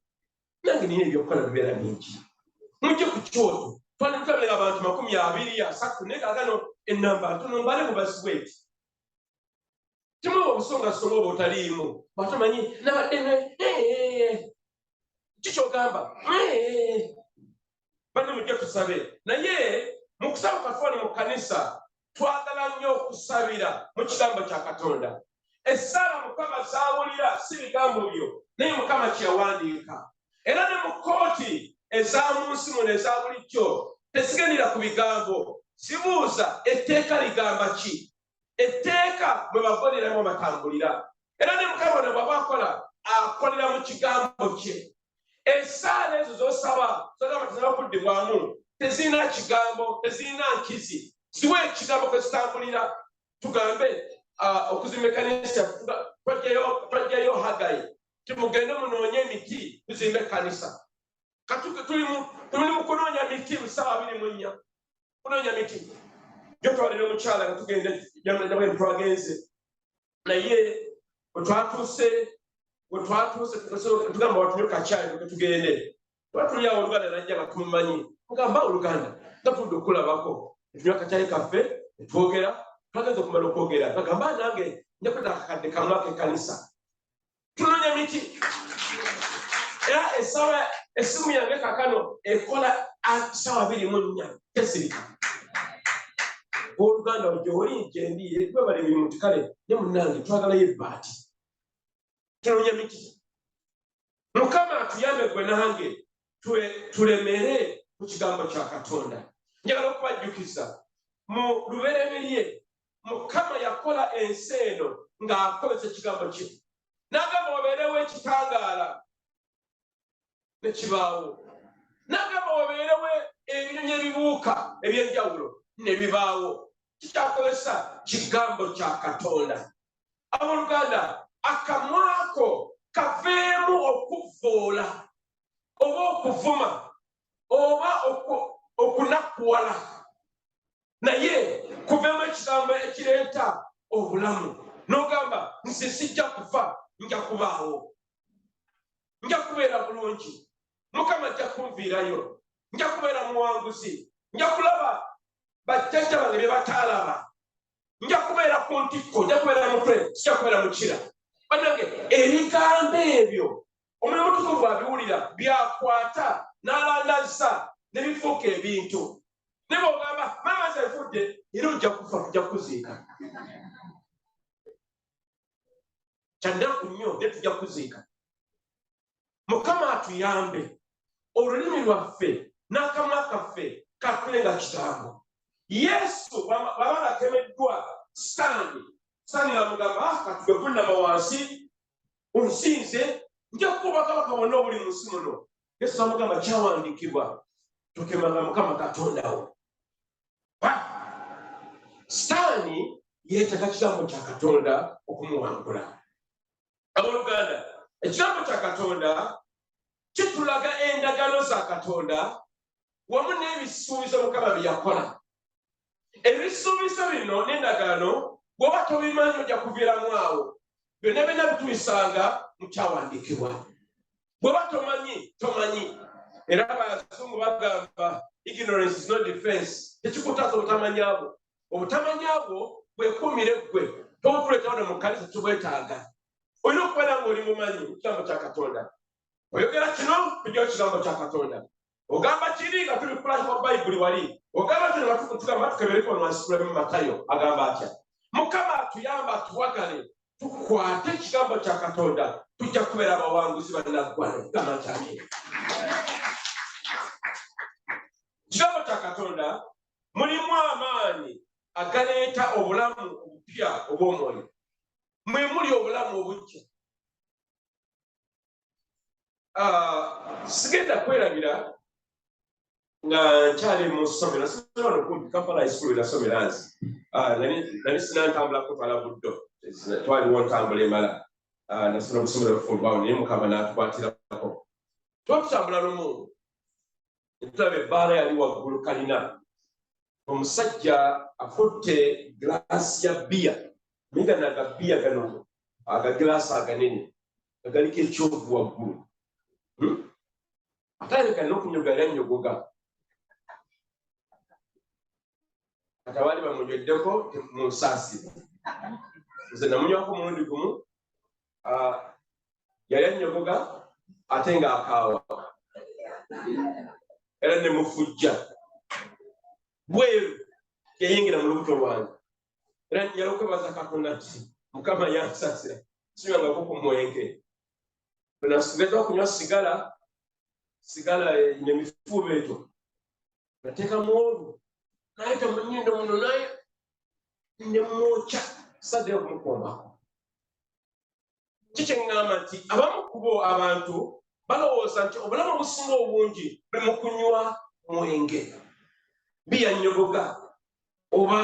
nange nina ebyokukola bibeera bingi mujje ku kyoto twanditulabira abantu 20-30 naye kaagano ennamba ntono mbale mubasibwa eti timuba obusongasonga oba otaliimu batomanyi nabadde kikyogamba bane mujje tusabe naye mu kusaba kafuani mu kanisa twagala nnyo okusabira mu kigambo kya Katonda. Essala Mukama zaawulira si bigambo byo naye Mukama kyeyawandiika era ne mu kooti eza mu nsi muno eza bulijjo tezigendera ku bigambo zibuuza etteeka ligamba ki, etteeka bwe bagoneramu batambulira era ne Mukama ne bw'aba akola akolera mu kigambo kye. Essaala ezo z'osaba zogamba tezina kuddibwamu tezirina kigambo tezirina nkizi siwe ekigambo kwe zitambulira. Tugambe okuzimba ekkanisa twajjayo Hagayi timugende munoonye emiti tuzimbe ekkanisa tuli mu kunoonya miti mu ssaawa 24 kunoonya miti jo twalira omukyala nga tugende bwe twagenze naye bwe twatuuse tugamba watunywe kakyali ke tugende twatulyawo Oluganda najja nga tumumanyi mugamba Oluganda nga tudde okulabako netunywa kakyali kaffe netwogera twageze okumala okwogera bagamba nange njakweta akakadde kamu ak'ekkanisa tunoonya miti era essaawa essimu yange kakano ekola ssaawa 24 tesirika Oluganda gy'oli gyendi gwebala emirimu ti kale ne munnange twagalayo ebbaati tunoonya miti. Mukama atuyambe gwe nange tulemere mu kigambo kya Katonda. Njagala okubajjukiza mu lubereberye Mukama yakola ensi eno ng'akozesa ekigambo kye n'agamba wabeerewo ekitangaala ne kibaawo n'agamba wabeerewo ebinyonyi ebibuuka eby'enjawulo ne bibaawo. Kikyakozesa kigambo kya Katonda. Abooluganda akamwako kaveemu okuvvoola oba okuvuma oba okunakuwala naye kuveemu ekigambo ekireeta obulamu n'ogamba nze sijja kufa nja kubaawo nja kubeera bulungi Mukama ajja kunviirayo nja kubeera muwanguzi nja kulaba bajjajja bange bye bataalaba nja kubeera ku ntikko nja kubeera mutwe sijja kubeera mukira. Bannange ebigambo ebyo Omwoyo Omutukuvu abiwulira byakwata n'alandazza ne bifuuka ebintu ne bw'ogamba maama nze nfudde era ojja kufa tujja kuziika kyannaku nnyo ne tujja kuziika. Mukama atuyambe olulimi lwaffe n'akamwa kaffe kakulenga kigambo. Yesu bw'aba atemeddwa Sitaani n'amugamba katugwe kunnama wansi onsinze nja kukuba kabaka wonna obuli mu nsi muno. Yesu amugamba kyawandiikibwa tokemanga Mukama Katondawo. Sitaani yeetaaga kigambo kya Katonda okumuwangula. Abooluganda ekigambo kya Katonda kitulaga endagano za Katonda wamu n'ebisuubizo Mukama bye yakola. Ebisuubizo bino n'endagano bw'oba tobimanyi ojja kuviiramu awo byonna byonna bituyisanga mu kyawandiikibwa. Bw'oba tomanyi era abazungu bagamba ignorance is not defense. Tekikutaasa obutamanyabwo. Obutamanyabwo bwekuumire ggwe tobutuleeta wano mu kkanisa tubwetaaga. Olina okubeera ng'oli mumanyi mu kigambo kya Katonda. Oyogera kino tujjayo kigambo kya Katonda. Ogamba kiri nga tuli kulashi kwa Bayibuli wali. Ogamba kino nga tugamba tukebereko wansikulamu Matayo agamba atya. Mukama atuyamba atuwagale tukwate ekigambo kya Katonda tujja kubeera abawanguzi bannaggwano ekigamba kyake. Ekigambo kya Katonda mulimu amaanyi agaleeta obulamu obupya obw'omwoyo. Mwe muli obulamu obujja. Sigenda kwerabira nga nkyali mu ssomero nasomera wano kumpi Kampala High School nasomera nzi nali sinantambula kutwala buddo twaliwo ntambula emala nasomera mu ssomero fulwawo naye Mukama n'atukwatirako twatutambula lumu netulaba ebbaala yali waggulu kalina omusajja akutte giraasi ya bbiya migana aga bbiya gano agagiraasi aganene agaliko ekyovu waggulu atandika n'okunyoga yanyogoga kati abaali bamunyweddeko mu nsaasi nze namunywako omulundi gumu yali anyogoga ate ng'akaawa era ne mufujja bweru yayingira mu lubuto lwange era njala okwebaza Katonda nti Mukama yansasira sinyangako ku mwenge bwenasugeza okunywa sigala nemifuuba eto nateeka muolu naye tamunyindo muno naye nemwokya saddeyo okumukombako kikyeŋŋamba nti abamu kubo abantu balowooza nti obulamu obusinga obungi bwe mu kunywa mwenge biyanyogoga oba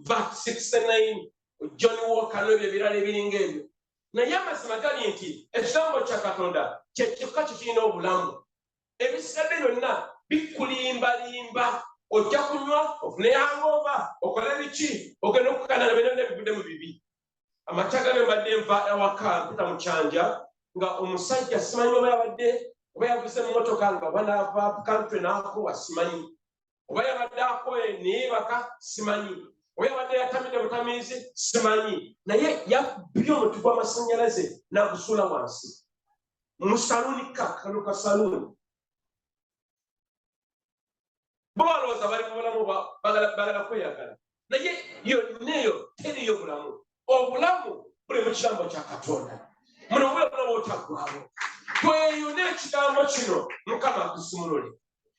VAT 69 John Walker n'ebyo ebirala ebiringa ebyo naye amazima gali nti ekigambo kya Katonda kyekika kikirina obulamu ebisigadde byonna bikulimbalimba ojja kunywa ofune hangover okole biki ogenda okukanana byonna nebigudde mu bibi amakya gabe mbadde nva ewaka mpita mu kyanja nga omusajja simanyi oba yavuze mu motoka nga oba naava kantwe n'akuwa simanyi oba yabadde akoye neyeebaka simanyi oba yabadde yatamidde butamiizi simanyi naye yabbye omuti gw'amasannyalaze n'agusuula wansi mu saluuni kano ka saluuni bo balowooza bali mu bulamu bagala kweyagala naye yonna eyo teriyo bulamu obulamu buli mu kigambo kya Katonda muno bulamu otaggwawo tweyune ekigambo kino Mukama akusumulule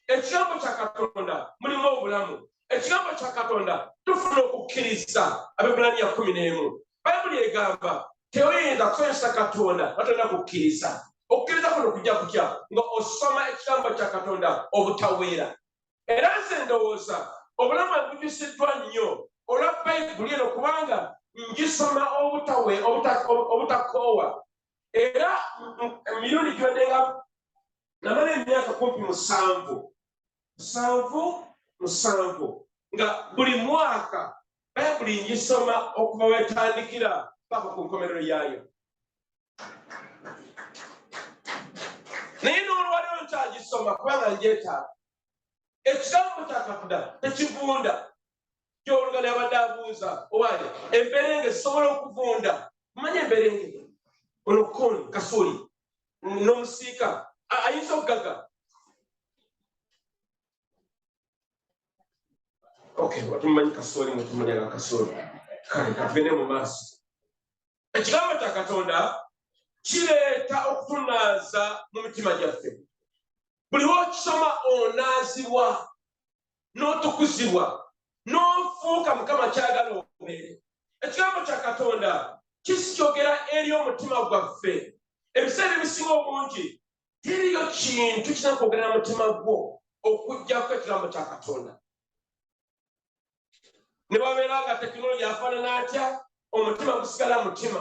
ekigambo kya Katonda mulimu obulamu ekigambo kya Katonda tufuna okukkiriza Abaebbulaniya 11 Bayibuli egamba teoyinza kukozesa Katonda Katonda kukkiriza okukkiriza kuno kujja kutya nga osoma ekigambo kya Katonda obutaweera era nze ndowooza obulamu bujjusiddwa nnyo olwa Bayibuli eno kubanga ngisoma obutakoowa era emirundi gyondenga namala emyaka kumpi 7 nga buli mwaka Bayibuli ngisoma okuva wetandikira paka ku nkomerero yaayo naye n'olwaliwo nkyagisoma kubanga njeetaaga ekigambo kya Katonda tekivunda gy'oluganda yabadde abuuza owaye emberenge zisobola okuvunda manye emberenge ono koni kasoli n'omusiika ayinza okugaga watumanyi kasoli mutumulyaga kasoli kale katugende mu maaso ekigambo kya Katonda kireeta okutunaaza mu mitima gyaffe buli w'okisoma onaazibwa n'otukuzibwa n'ofuuka Mukama kyagala obeere ekigambo kya Katonda kisikyogera eri omutima gwaffe ebiseera ebisinga obungi teriyo kintu kirina kwogera na mutima gwo okuggyako ekigambo kya Katonda ne babeera nga tekinologiya afaanana atya omutima gusigala mutima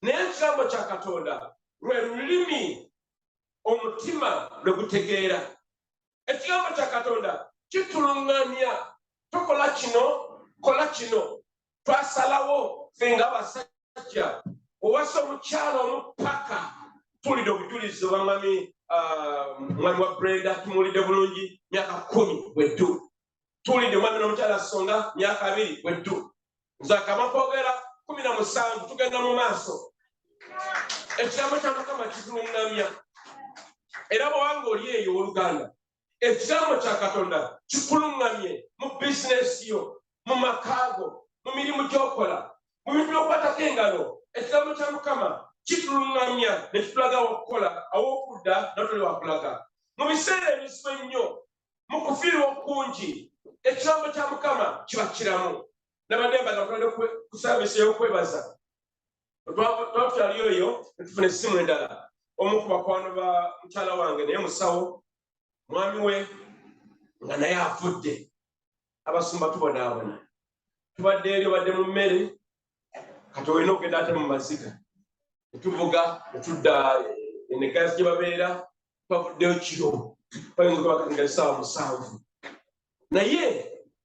naye ekigambo kya Katonda lwe lulimi omutima lwe gutegeera ekigambo kya Katonda kituluŋŋamya tokola kino twasalawo ffe ng'abasajja owasa omukyala omupaka tuwulidde obujulizi obwa mwami wa Brenda tumuwulidde bulungi myaka 10 bweddu tuwulidde omwami n'omukyala Songa myaka 2 bweddu nze akama kwogera 17 tugenda mu maaso ekigambo kya Mukama kituluŋŋamya era bw'obanga oli eyo oluganda ekigambo kya Katonda kikuluŋŋamye mu bizinesi yo mu makaago mu mirimu gy'okola mu bintu by'okwatako engalo ekigambo kya Mukama kituluŋŋamya ne kitulaga okukola aw'okudda n'otoli wakulaga mu biseera ebizibu ennyo mu kufiirwa okungi ekigambo kya Mukama kiba kiramu nabadde mbaga ku saavisi ey'okwebaza twatukyali oyo ne tufuna essimu endala omu ku bakwano ba mukyala wange naye musawo mwami we nga naye afudde. Abasumba tubonaabona tubadde eri obadde mu mmere kati olina okugenda ate mu maziga netuvuga netudda enegasi gye babeera twavuddeyo kiro bayinza okuba katinga essaawa 7 naye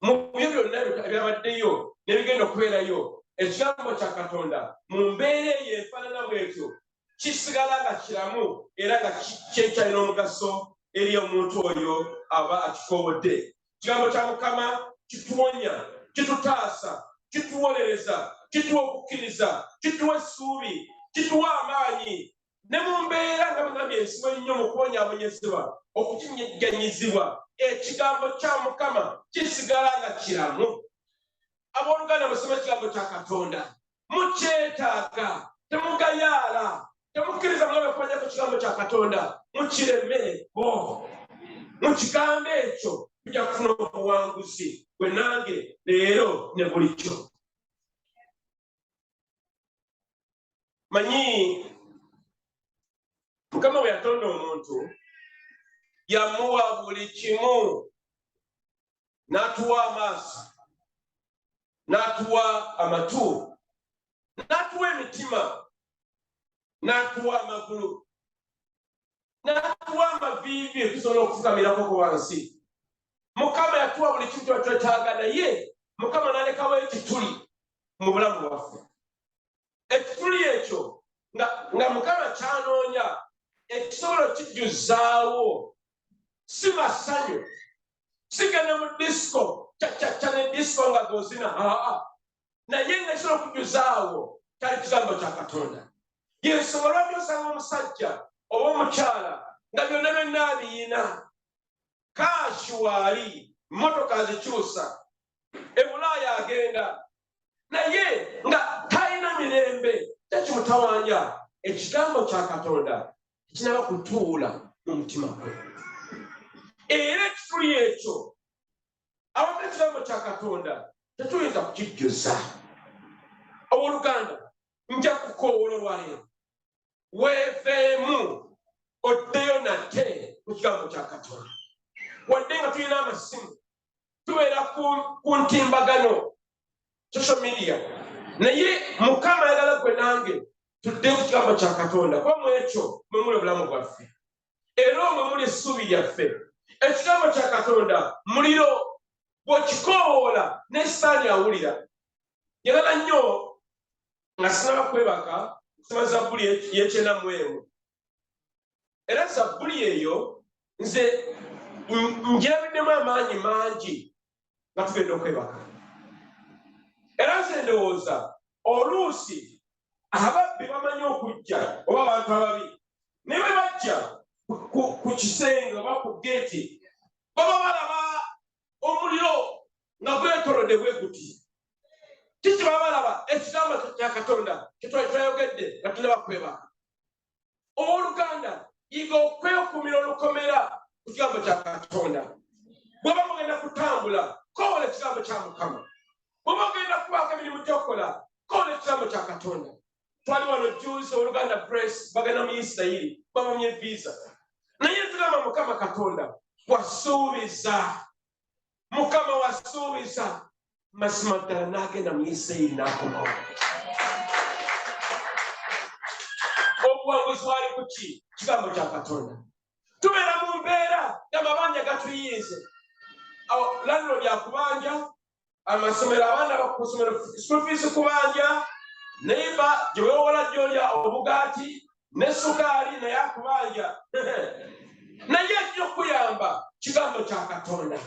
mu byo byonna ebyabaddeyo nebigenda okubeerayo ekigambo kya Katonda mu mbeera eyo efaanana bwetyo kisigala nga kiramu era nga kyekyalina omugaso eri omuntu oyo aba akikoowodde. Ekigambo kya Mukama kituwonya, kitutaasa, kituwolereza, kituwa okukkiriza, kituwa essuubi, kituwa amaanyi ne mu mbeera nga bwegambye ensibo ennyo mu kubonyaabonyezebwa okukinyeganyizibwa ekigambo kya Mukama kisigala nga kiramu. Abooluganda musome ekigambo kya Katonda mukyetaaga, temugayaala, temukkiriza mulabe kumanyako ekigambo kya Katonda mukiremereko. Mu kigambo ekyo tujja kufuna obuwanguzi gwe nange leero ne bulijjo. Manyi Mukama bwe yatonda omuntu yamuwa buli kimu, n'atuwa amaaso, n'atuwa amatu, n'atuwa emitima, n'atuwa amagulu, n'atuwa amaviivi tusobola okufukamirako ku wansi. Mukama yatuwa buli kimu kyetwetaaga, naye Mukama n'alekawo ekituli mu bulamu bwaffe. Ekituli ekyo nga Mukama kyanoonya ekisobola okijjuzaawo si masanyu, sigenda mu disco kyakyakya ne disco nga gozina, naye nga ekisobola okujjuzaawo kyali kigambo kya Katonda. Y'ensonga lwaki osanga omusajja oba omukyala nga byonna byonna abiyina, kaashi waali, mmotoka zikyusa, e Bulaaya agenda, naye nga talina mirembe, tekimutawaanya ekigambo kya Katonda kinaba kutuula mu mutima gwe. Era ekituli ekyo awamu ekigambo kya Katonda tetuyinza kukijjuza. Owooluganda nja kukoowoola olwaleero weeveemu oddeyo nate ku kigambo kya Katonda. Wadde nga tulina amasimu tubeera ku ntimbagano social media, naye Mukama ayagala gwe nange tuddeyo ku kigambo kya Katonda, kuba mu ekyo mwe muli obulamu bwaffe era omwe muli essuubi lyaffe. Ekigambo kya Katonda muliro, bw'okikoowoola ne Sitaani awulira. Njagala nnyo nga sinaba kwebaka kusoma Zabbuli y'ekyenamu era Zabbuli eyo nze njirabiddemu amaanyi mangi nga tugenda okwebaka. Era nze ndowooza oluusi ababbi bamanyi okujja oba abantu ababi ne bwe bajja ku kisenge oba ku geeti baba balaba omuliro nga gwetolodde bwe guti. Kiki baba balaba? Ekigambo kya Katonda kyetwali twayogedde nga tulaba kwebaka. Owooluganda yiga okwekuumira olukomera ku kigambo kya Katonda. Bw'oba mugenda kutambula koola ekigambo kya Mukama. Bw'oba ogenda kubaako emirimu gy'okola koola ekigambo kya Katonda. Twali wano juuzi Oluganda Press bagenda mu Isirayiri bamamye visa, naye tugamba Mukama Katonda wasuubiza, Mukama wasuubiza, mazima ddala n'agenda mu Isirayiri n'akomawo. Obuwanguzi wali ku ki? Kigambo kya Katonda. Tubeera mu mbeera y'amabanja gatuyiize, landlord akubanja, amasomero abaana bakusomero school fees kubanja, neighbor gye weewola gy'olya obugaati ne sukaali naye akubanja. Naye ekyokkuyamba kigambo kya Katonda.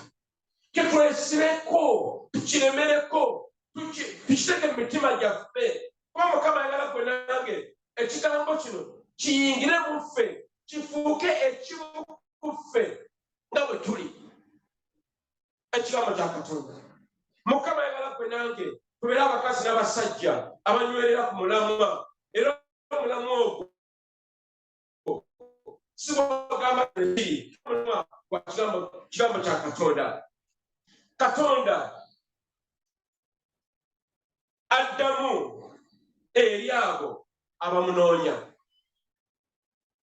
Kitwesibeko, tukiremereko, tukiteke mu mitima gyaffe. Kuba Mukama ayagala gwe nange ekigambo kino kiyingire mu ffe, kifuuke ekimu ku ffe nga bwe tuli. Ekigambo kya Katonda. Mukama ayagala gwe nange tubeere abakazi n'abasajja abanywerera ku mulamwa, era omulamwa ogwo si bw'ogamba kiri omulamwa gwa kigambo kya Katonda. Katonda addamu eri abo abamunoonya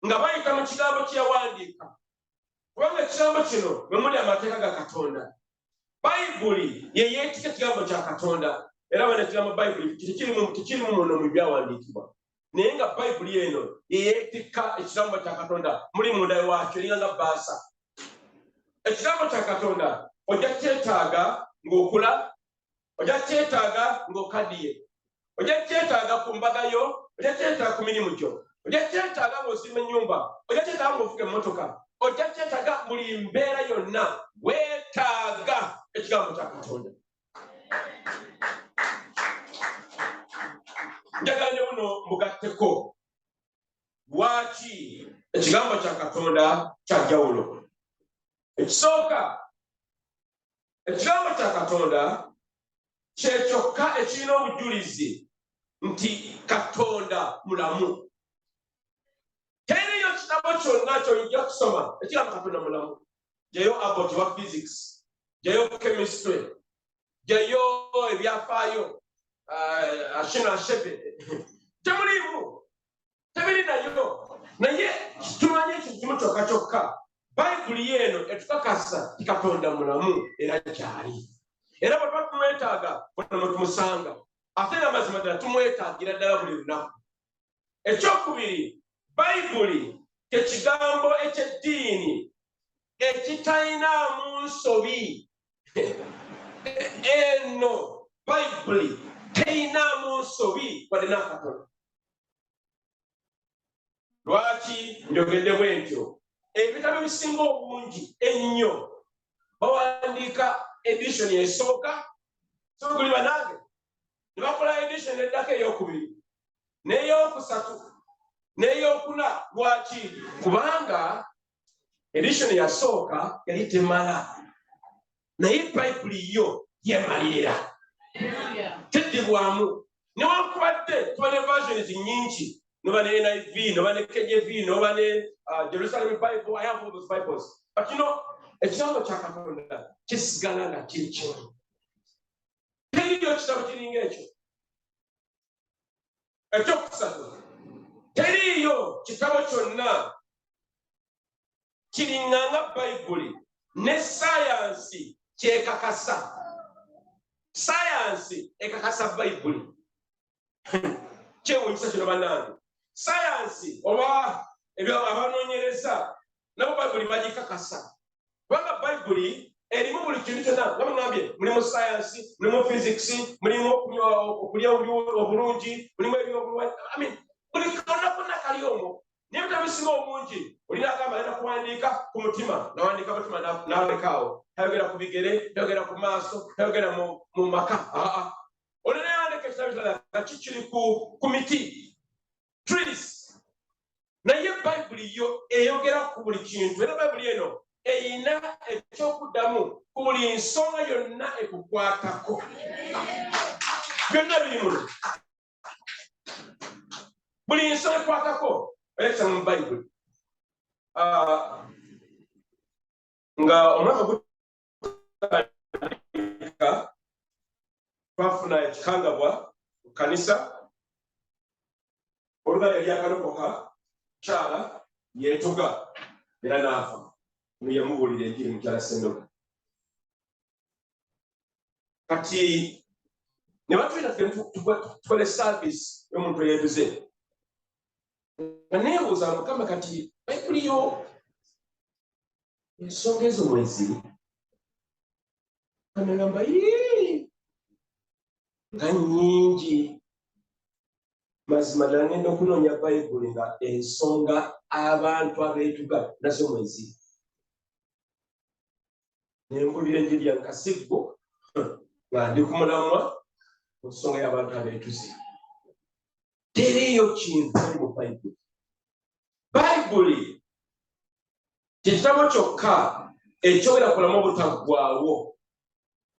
nga bayita mu kigambo kye yawandiika kubanga ekigambo kino mwe muli amateeka ga Katonda. Bayibuli ye yeetika ekigambo kya Katonda era bano ekigambo Bayibuli tekirimu muno mu byawandiikibwa naye nga Bayibuli eno ye yeetika ekigambo kya Katonda muli munda waakyo eringa nga bbaasa. Ekigambo kya Katonda ojja kyetaaga ng'okula, ojja kyetaaga ng'okaddiye, ojja kyetaaga ku mbagayo, ojja kyetaaga ku mirimu gyo, ojja kyetaaga ng'osiima ennyumba, ojja kyetaaga ng'ofuga emmotoka, ojja kyetaaga buli mbeera yonna weetaaga ekigambo kya Katonda. Njagala ne buno mugatteko lwaki ekigambo kya Katonda kya njawulo. Ekisooka, ekigambo kya Katonda kye kyokka ekirina obujulizi nti Katonda mulamu. Teriyo kitabo kyonna ky'ojja kusoma ekigambo Katonda mulamu. Gyeyo about wa physics, gyeyo chemistry, gyeyo ebyafaayo, ashino ashebe. Temulimu, tebiri nayo. Naye tumanyi ekintu kimu kyokka kyokka. Bayibuli eno etukakasa ti Katonda mulamu era gyali. Era bwe tuba tumwetaaga bwe tumusanga. Ate n'amazima ddala tumwetaagira ddala buli lunaku. Ekyokubiri, Bayibuli kyekigambo eky'eddiini ekitalinamu nsobi. Eno Bayibuli terinamu nsobi wadde n'akatono. Lwaki njogedde bwe ntyo? Ebitabo ebisinga obungi ennyo bawandiika edition esooka, Sebuguzi banange ne bakola edition eddako ey'okubiri n'ey'okusatu n'ey'okuna. Lwaki? Kubanga edition yasooka yali temala, naye Bayibuli yo yemalirira, teddibwamu. Newankubadde tuba ne versions nnyingi, noba ne NIV, noba ne KJV, noba ne Jerusalem Bible. I have all those Bibles. But you know, ekigambo kya Katonda kisigala nga kiri kimu. Teriyo kitabo kiringa ekyo. Ekyokusatu, teriyo kitabo kyonna kiringa nga Bayibuli ne sayansi kyekakasa. Sayansi ekakasa Bayibuli. Kyewuunyisa kino bannange. Sayansi oba ebyo abanoonyereza nabo Bayibuli bagikakasa. Kubanga Bayibuli erimu buli kintu kyonna. Bamugambye mulimu sayansi, mulimu physics, mulimu okulya obulungi, mulimu ebyobulwadde. Buli konna konna kali omwo. Naye bitabisinga obungi olina agamba alina kuwandiika ku mutima, nawandiika mutima n'alekaawo. Tayogera ku bigere, tayogera ku maaso, tayogera mu maka. Olina yandika ekitabo kirala nga kikiri ku miti, trees. Naye Bayibuli yo eyogera ku buli kintu. Era Bayibuli eno eyina ekyokuddamu ku buli nsonga yonna ekukwatako. Byonna biri muno. Buli nsonga ekwatako ekisa mu Bayibuli. Nga omwaka gutandika twafuna ekikangabwa mu kanisa. Oluganda yali akalokoka kyala Yetega era n'afa. Yamubuulira enjiri mukyala Sendoga. Kati ne batuyita tukole service y'omuntu eyeetuze. Nga neebuuza Mukama, kati Bayibuli yo ensonga ezo mwezi? Kanagamba nga nnyingi. Mazima ddala ngenda okunoonya Bayibuli nga ensonga abantu abeetuga nazo mwezi. Ne mpulira enjiri ya Nkasibbo nga ndi ku mulamwa ku nsonga y'abantu abeetuze. Teriyo kintu kiri mu Bayibuli. Bayibuli kyekitabo kyokka ekyogera ku bulamu obutaggwaawo.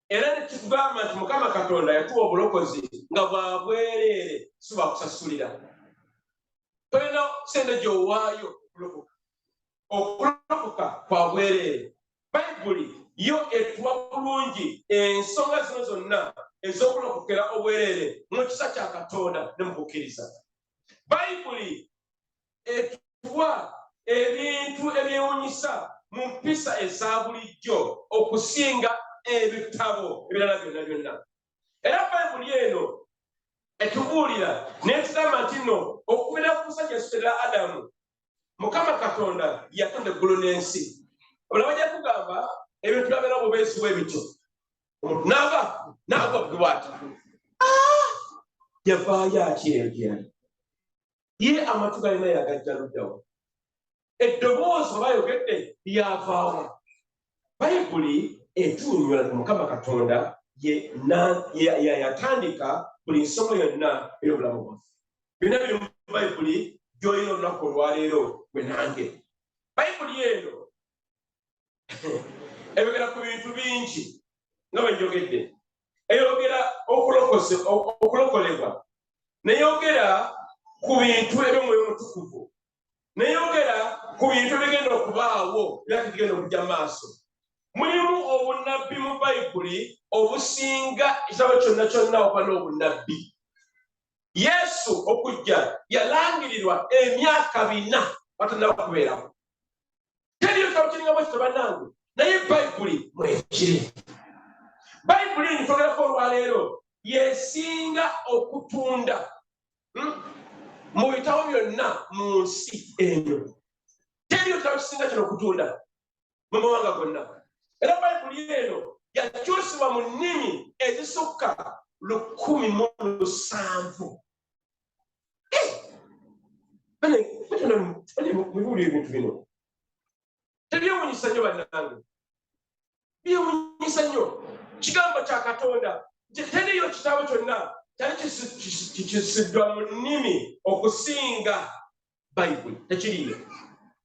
Era ne kitugamba nti Mukama Katonda yatuwa obulokozi nga bwa bwereere, si bwa kusasulira. Tolina sente gy'owaayo okulokoka kwa bwereere. Bayibuli yo etuwa bulungi ensonga zino zonna ez'okulokokera obwereere mu kisa kya Katonda ne mu Mukiriza. Bayibuli etuwa ebintu ebyewuunyisa mu mpisa eza bulijjo okusinga ebitabo ebirala byonna. Era Bayibuli eno etubuulira n'etugamba nti nno okubira ku musajja yasitera Adamu, Mukama Katonda yatonda eggulu n'ensi. Olaba bajja kugamba ebintu byabeera bubeezi bwe bityo. Omuntu n'agwa bw'ati. Yavaayo akyegera. Ye amatu galina yagajja luddawa. Eddoboozi oba yogedde lyavaawa. Bayibuli etunyunyula Mukama Katonda yatandika buli nsomo yonna ey'obulamu bwaffe. Byonna biri mu Bayibuli gy'olina olunaku olwaleero gwe nange. Bayibuli eno eyogera ku bintu bingi nga bwe njogedde. Eyogera okulokolebwa, neyogera ku bintu eby'omwoyo omutukuvu, neyogera ku bintu ebigenda okubaawo byaki bigenda okujja mu maaso. Mulimu obunnabbi mu Bayibuli obusinga ekitabo kyonna kyonna okuba n'obunnabbi. Yesu okujja yalangirirwa emyaka 4 Katonda okubeerawo. Teriyo kitabo kiringa bwekityo bannange, naye Bayibuli mwekiri. Bayibuli nitogerako olwaleero yesinga okutunda mu bitabo byonna mu nsi eno. Teriyo kitabo kisinga kino okutunda mu mawanga gonna. Era Bayibuli eno yakyusibwa mu nnimi ezisukka 107. Mubiwulire ebintu bino. Tebyewuunyisa nnyo bannange. Byewuunyisa nnyo. Kigambo kya Katonda. Teriyo kitabo kyonna kyali kisiddwa mu nnimi okusinga Bayibuli. Tekiriyo.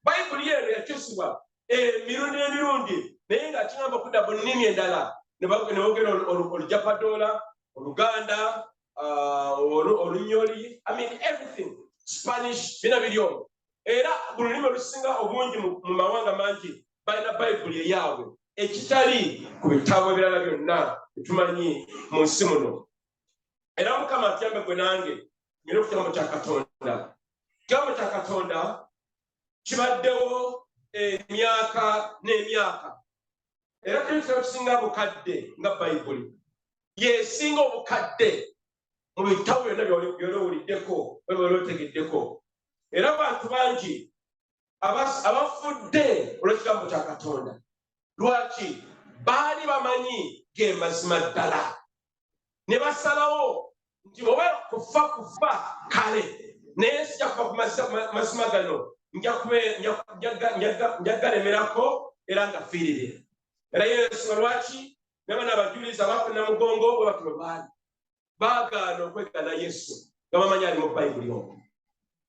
Bayibuli eno yakyusibwa emirundi n'emirundi naye nga kigamba okudda mu nnimi endala. Ne boogera Olujapadoola, Oluganda, Olunyoli, I mean everything. Spanish, bina biriyo. Era buli lulimi olusinga obungi mu mawanga mangi balina Bayibuli eyaabwe ekitali ku bitabo ebirala byonna bitumanyi mu nsi muno. Era Mukama atuyambe gwe nange ngire ku kigambo kya Katonda. Kigambo kya Katonda kibaddewo emyaka n'emyaka. Era kitabo kisinga bukadde nga Bayibuli. Yesinga obukadde mu bitabo byonna by'olowuliddeko by'olotegeddeko. Era abantu bangi abafudde olw'ekigambo kya Katonda. Lwaki? Baali bamanyi ge mazima ddala. Ne basalawo nti bw'oba kufa kale naye sijja kufa ku mazima gano njagalemerako era nga fiirire. Era Yesu lwaki n'abaana abajulizi abafuna mugongo bwe batulo baali baagaana okwegana Yesu nga bamanyi ali mu Bayibuli omwo.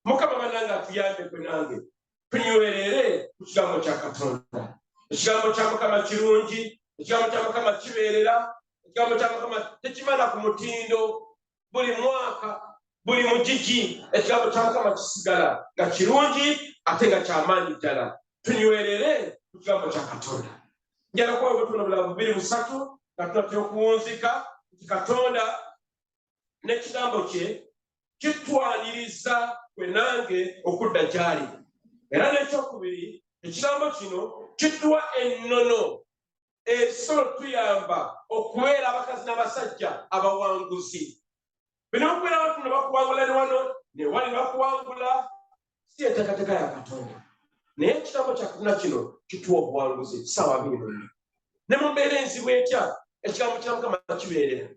Mukama bannange atuyambe gwe nange tunywerere ku kigambo kya Katonda. Ekigambo kya Mukama kirungi, ekigambo kya Mukama kibeerera, ekigambo kya Mukama tekimala ku mutindo. Buli mwaka, buli mugigi, ekigambo kya Mukama kisigala nga kirungi ate nga kyamaanyi ddala. Tunywerere ku kigambo kya Katonda. Njala kuba obutunda bulamu 2-3 nga tunatera okuwunzika nti Katonda n'ekigambo kye kitwaniriza gwe nange okudda gy'ali. Era n'ekyokubiri ekigambo kino kituwa ennono esobola tuyamba okubeera abakazi n'abasajja abawanguzi. Bino okubeera abantu ne bakuwangula ne wano ne wali bakuwangula si enteekateeka ya Katonda. Naye ekigambo kya Katonda kino kituwa obuwanguzi ssaawa 24. Ne mu mbeera enzibu etya ekigambo kya Mukama kibeerera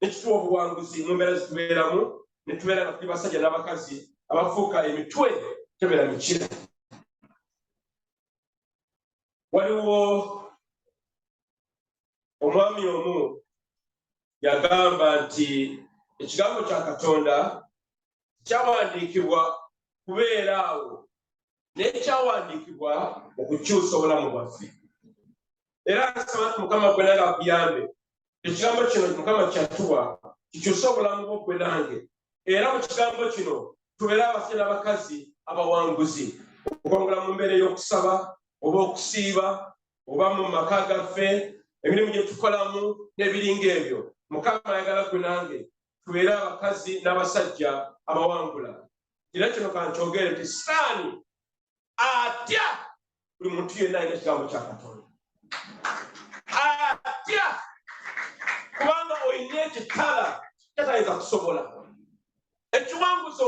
ne kituwa obuwanguzi mu mbeera zitubeeramu ne tubeera nga tuli basajja n'abakazi abafuuka emitwe tebeera mikira. Waliwo omwami omu yagamba nti ekigambo kya Katonda kyawandiikibwa kubeera awo naye kyawandiikibwa okukyusa obulamu bwaffe. Era nsaba nti Mukama gwe nange akuyambe ekigambo kino Mukama kyatuwa kikyuse obulamu bwo gwe nange. Era mu kigambo kino tubeere abasajja n'abakazi abawanguzi okwongera mu mbeera ey'okusaba oba okusiiba oba mu maka gaffe emirimu gye tukolamu n'ebiringa ebyo. Mukama ayagala gwe nange tubeere abakazi n'abasajja abawangula. Era kino kankyogere nti Sitaani atya buli muntu yenna alina ekigambo kya Katonda atya kubanga olina ekitala kyatayinza kusobola ekiwanguza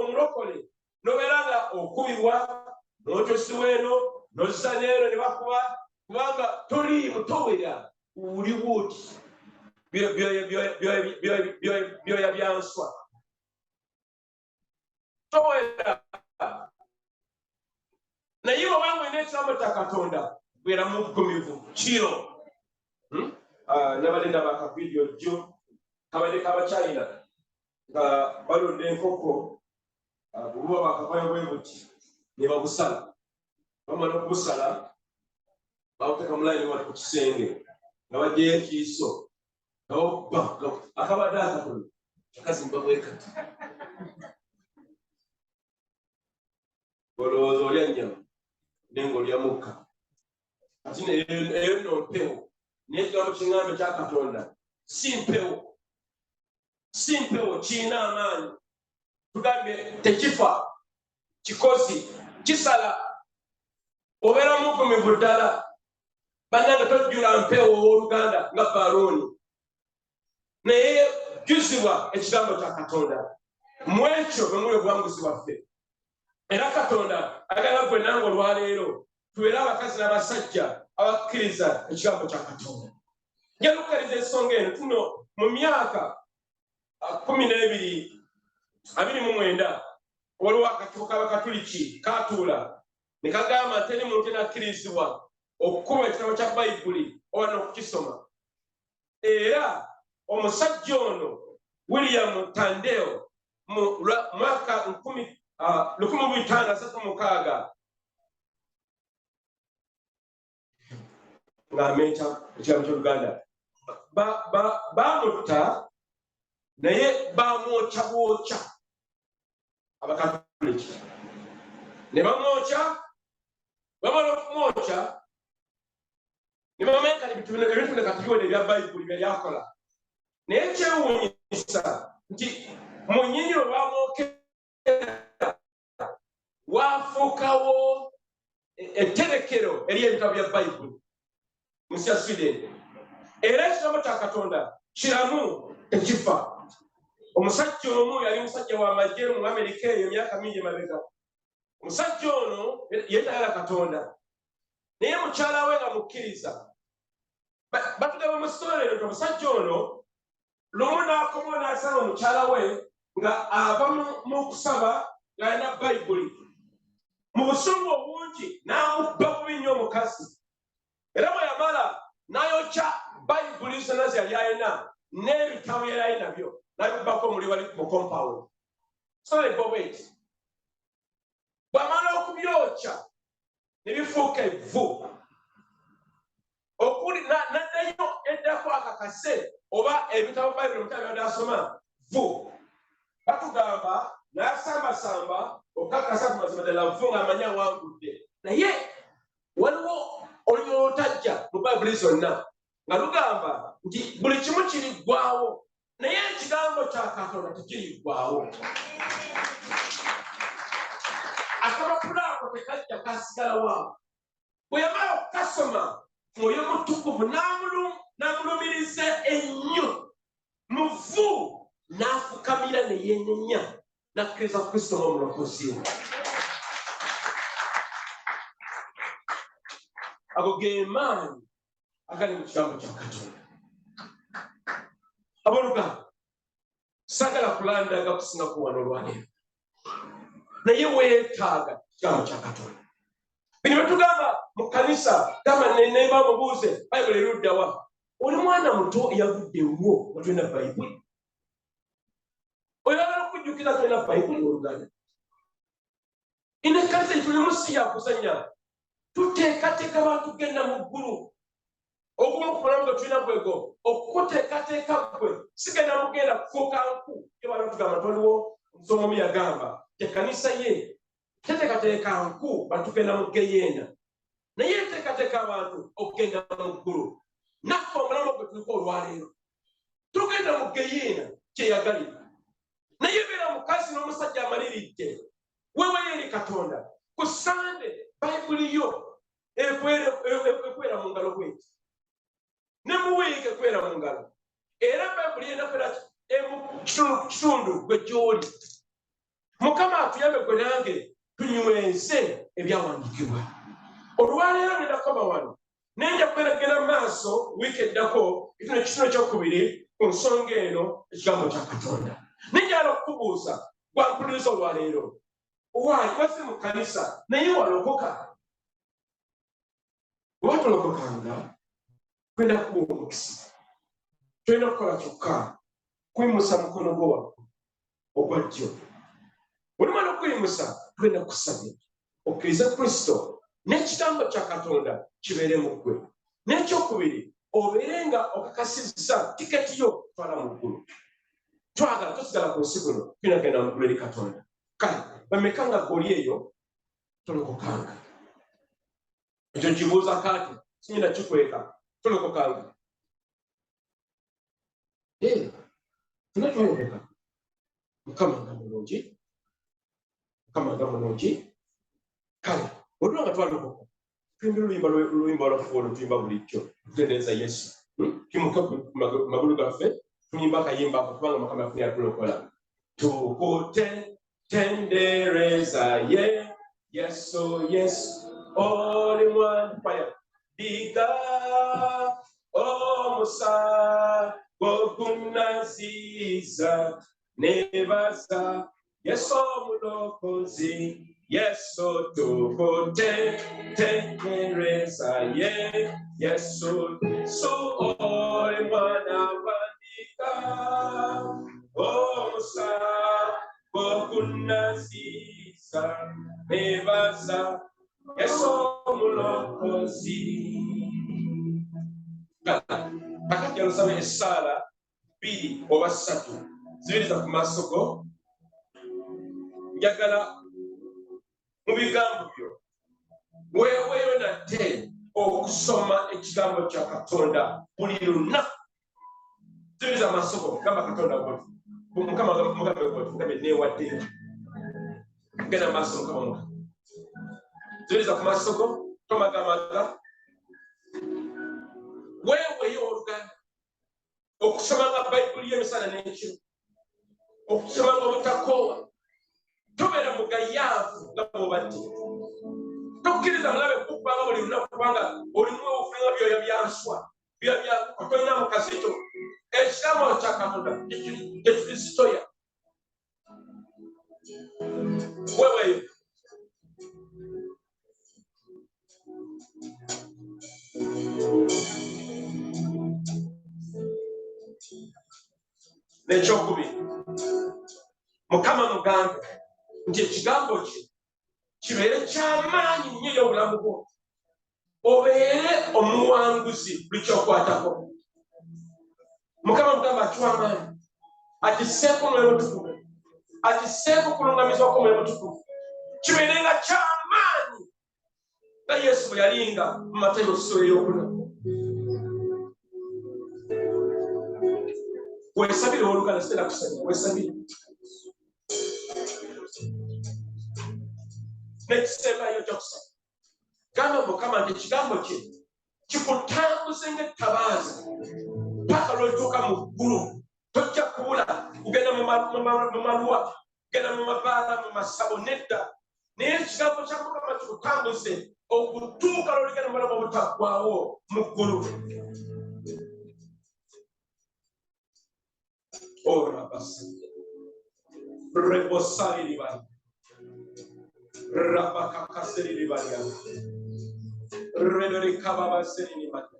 omulokole nobeera nga okubibwa n'okyosiwa eno n'ozisa n'eno ne bakuba kubanga toliimu towera uliwo oti byoya byanswa towera naye obanga olina ekigambo kya Katonda beera mugumivu kiro nabadde ndaba akavidiyo jjo kabadde k'Abachina nga balonda enkoko buba bakavayo bwe buti ne babusala bamala okubusala bawuteeka mu layini wali ku kisenge nga bajjayo ekiiso akabadde akatono akazimba bwekati olowooza olya nnyama nenga olya mukka ati eyo nno mpewo naye ekigambo kiŋŋambe kya Katonda si mpewo kiina amaanyi tugambe tekifa kikozi kisala obeera mugumivu ddala bannange tojjula mpewo ow'Oluganda nga Baluuni naye jjuzibwa ekigambo kya Katonda mu ekyo bwe muli obuwanguzi bwaffe era Katonda agala gwe nange olwaleero tubeere abakazi n'abasajja abakkiriza ekigambo kya Katonda njala okukkiriza ensonga eno tuno mu myaka 12-29 waliwo akatiko k'Abakatuliki kaatuula ne kagamba teri muntu enakkirizibwa okukuba ekitabo kya Bayibuli oba n'okukisoma era omusajja ono William Tandeo mu mwaka 1536 ng'amenta ekigambo ky'Oluganda bamutta naye bamwokya bwokya Abakatuliki ne bamwokya bamala okumwokya ne bameka ebintu nekatikiwede ebya Bayibuli byalyakola naye kyewuunyisa nti mu nnyiniro bamwokera waafuukawo etterekero ery'ebitabo bya Bayibuli mu nsi ya Sweden era ekigambo kya Katonda kiramu tekifa omusajja omu yali musajja w'amagye mu Amerika eyo emyaka mingi emabega omusajja ono yeetagala Katonda naye mukyala we nga mukkiriza batugamba mu sitole eno omusajja ono lumu n'akomawo n'asanga omukyala we nga ava mu kusaba ng'alina Bayibuli mu busungu obungi n'amubba bubi nnyo omukazi era bwe yamala n'ayokya Bayibuli zonna ze yali alina n'ebitabo yali ali nabyo n'abibbako muli wali mu compound solebobeti bw'amala okubyokya ne bifuuka evvu okuli n'addayo eddako akakase oba ebitabo Bayibuli omutala byadde asoma vu batugamba n'asambasamba okakasa ku mazima ddala vu ng'amanyi awangudde naye waliwo olulimi olutajja mu Bayibuli zonna nga lugamba nti buli kimu kiriggwawo naye ekigambo kya Katonda tekiriggwawo akabapula ako tekajja kasigalawo bwe yamala okukasoma mwoyo mutukuvu n'amulumiriza ennyo muvu n'afukamira ne yeenenya n'akkiriza Kristo ng'omulokozi we ago ge maanyi agali mu kigambo kya Katonda abooluganda saagala kulandaga kusinga ku wano olwaleero naye weetaaga kigambo kya Katonda bino betugamba mu kanisa gamba ne bamubuuze Bayibuli eruddawa oli mwana muto eyaguddewo nga tulina Bayibuli oyagala okujjukiza tulina Bayibuli oluganda inekkanisa tulimu si yakuzanya tuteekateeka bantu genda mu ggulu okumu ku mulamu gwe tulina bwego okuteekateeka gwe sigenda mugenda kufuuka nku ye bana tugamba toliwo omusomo omu yagamba ekkanisa ye teteekateeka nku batugenda mu geyeena naye teekateeka abantu okugenda mu ggulu naffe omulamu gwe tuliko olwaleero tugenda mu geyeena kyeyagalira naye beera mukazi n'omusajja amaliridde wewe eri Katonda ku Sande Bayibuli yo ekwera mu ngalo bweti ne mu wiiki ekwera mu ngalo era bayibuli yena kwera kitundu gwe gy'oli mukama atuyambe gwe nange tunyweze ebyawandiikibwa olwaleero ngenda kukoma wano nenja kweragera mu maaso wiiki eddako kitundu ekyokubiri ku nsonga eno ekigambo kya Katonda nenjala okukubuuza gwampuliriza olwaleero owaali waffe mu kanisa naye walokoka oba tolokokanga kwenda kuba omukisa tolina kukola kyokka kwimusa mukono gwo waggulu ogwa ddyo olimala okwimusa twenda kusabye okkirize Kristo n'ekigambo kya Katonda kibeere mu ggwe n'ekyokubiri obeere nga okakasizza tiketi yo okutwala mu ggulu twagala tosigala ku nsi kuno tulina genda mu ggulu eri Katonda kale bameka nga goli eyo tolokokanga ekyo kibuuza kati sinyina kikweka tolokokanga tuna twalokoka mukama nga mulungi kale olwo nga twalokoka tuyimba oluyimba olwafuula tuyimba bulijjo tutendereza Yesu kimuke magulu gaffe tuyimba akayimba ako kubanga mukama yafunye atulokola tukutendereza Yesu oli mwana diga omusa gokunaziza nebaza Yesu omulokozi Yesu tukutendereza Yesu oli mwana diga omusa gokunaziza nebaza Yesu omulokozi kakati yalusaba essaala 2 oba 3 zibiriza ku maaso go njagala mu bigambo byo weeweeyo nate okusoma ekigambo kya Katonda buli lunaku zibiriza amaaso go gamba Katonda goti mukama gwe neewadde genda maaso mukama zibiriza ku maaso go tomagamaga weeweeyo Oluganda okusomanga bayibuli y'emisana n'ekiro okusomanga obutakoowa tobeera mugayaavu nga bw'obadde tokkiriza mulabe kubbanga buli lunaku kubanga olimu obufunga byoya byanswa otolina mukazi kyo ekigambo kya Katonda tekisitoya weeweeyo n'ekyokubiri mukama mugambe nti ekigambo kye kibeere ky'amaanyi nnyo y'obulamu bwo obeere omuwanguzi buli kyokwatako mukama mugambe akiwa amaanyi akisseeko omwoyo mutukuvu akisseeko okulungamizwa kw'omwoyo mutukuvu kibeerenga ky'amaanyi nga Yesu bwe yalinga mu Matayo sura ey'okuna weesabire Oluganda sitera kusabira weesabire n'ekisembayo ky'okusaba gamba mukama nti ekigambo kye kikutambuze ng'ettabaaza paka lw'otuuka mu ggulu tojja kubula kugenda mu maluwa kugenda mu mabaala mu masabo nedda naye ekigambo kya mukama kikutambuze okutuuka lw'oligenda mu bulamu obutaggwaawo mu ggulu Rebosaliribali Rabakakaseribali Redorikababaserinibali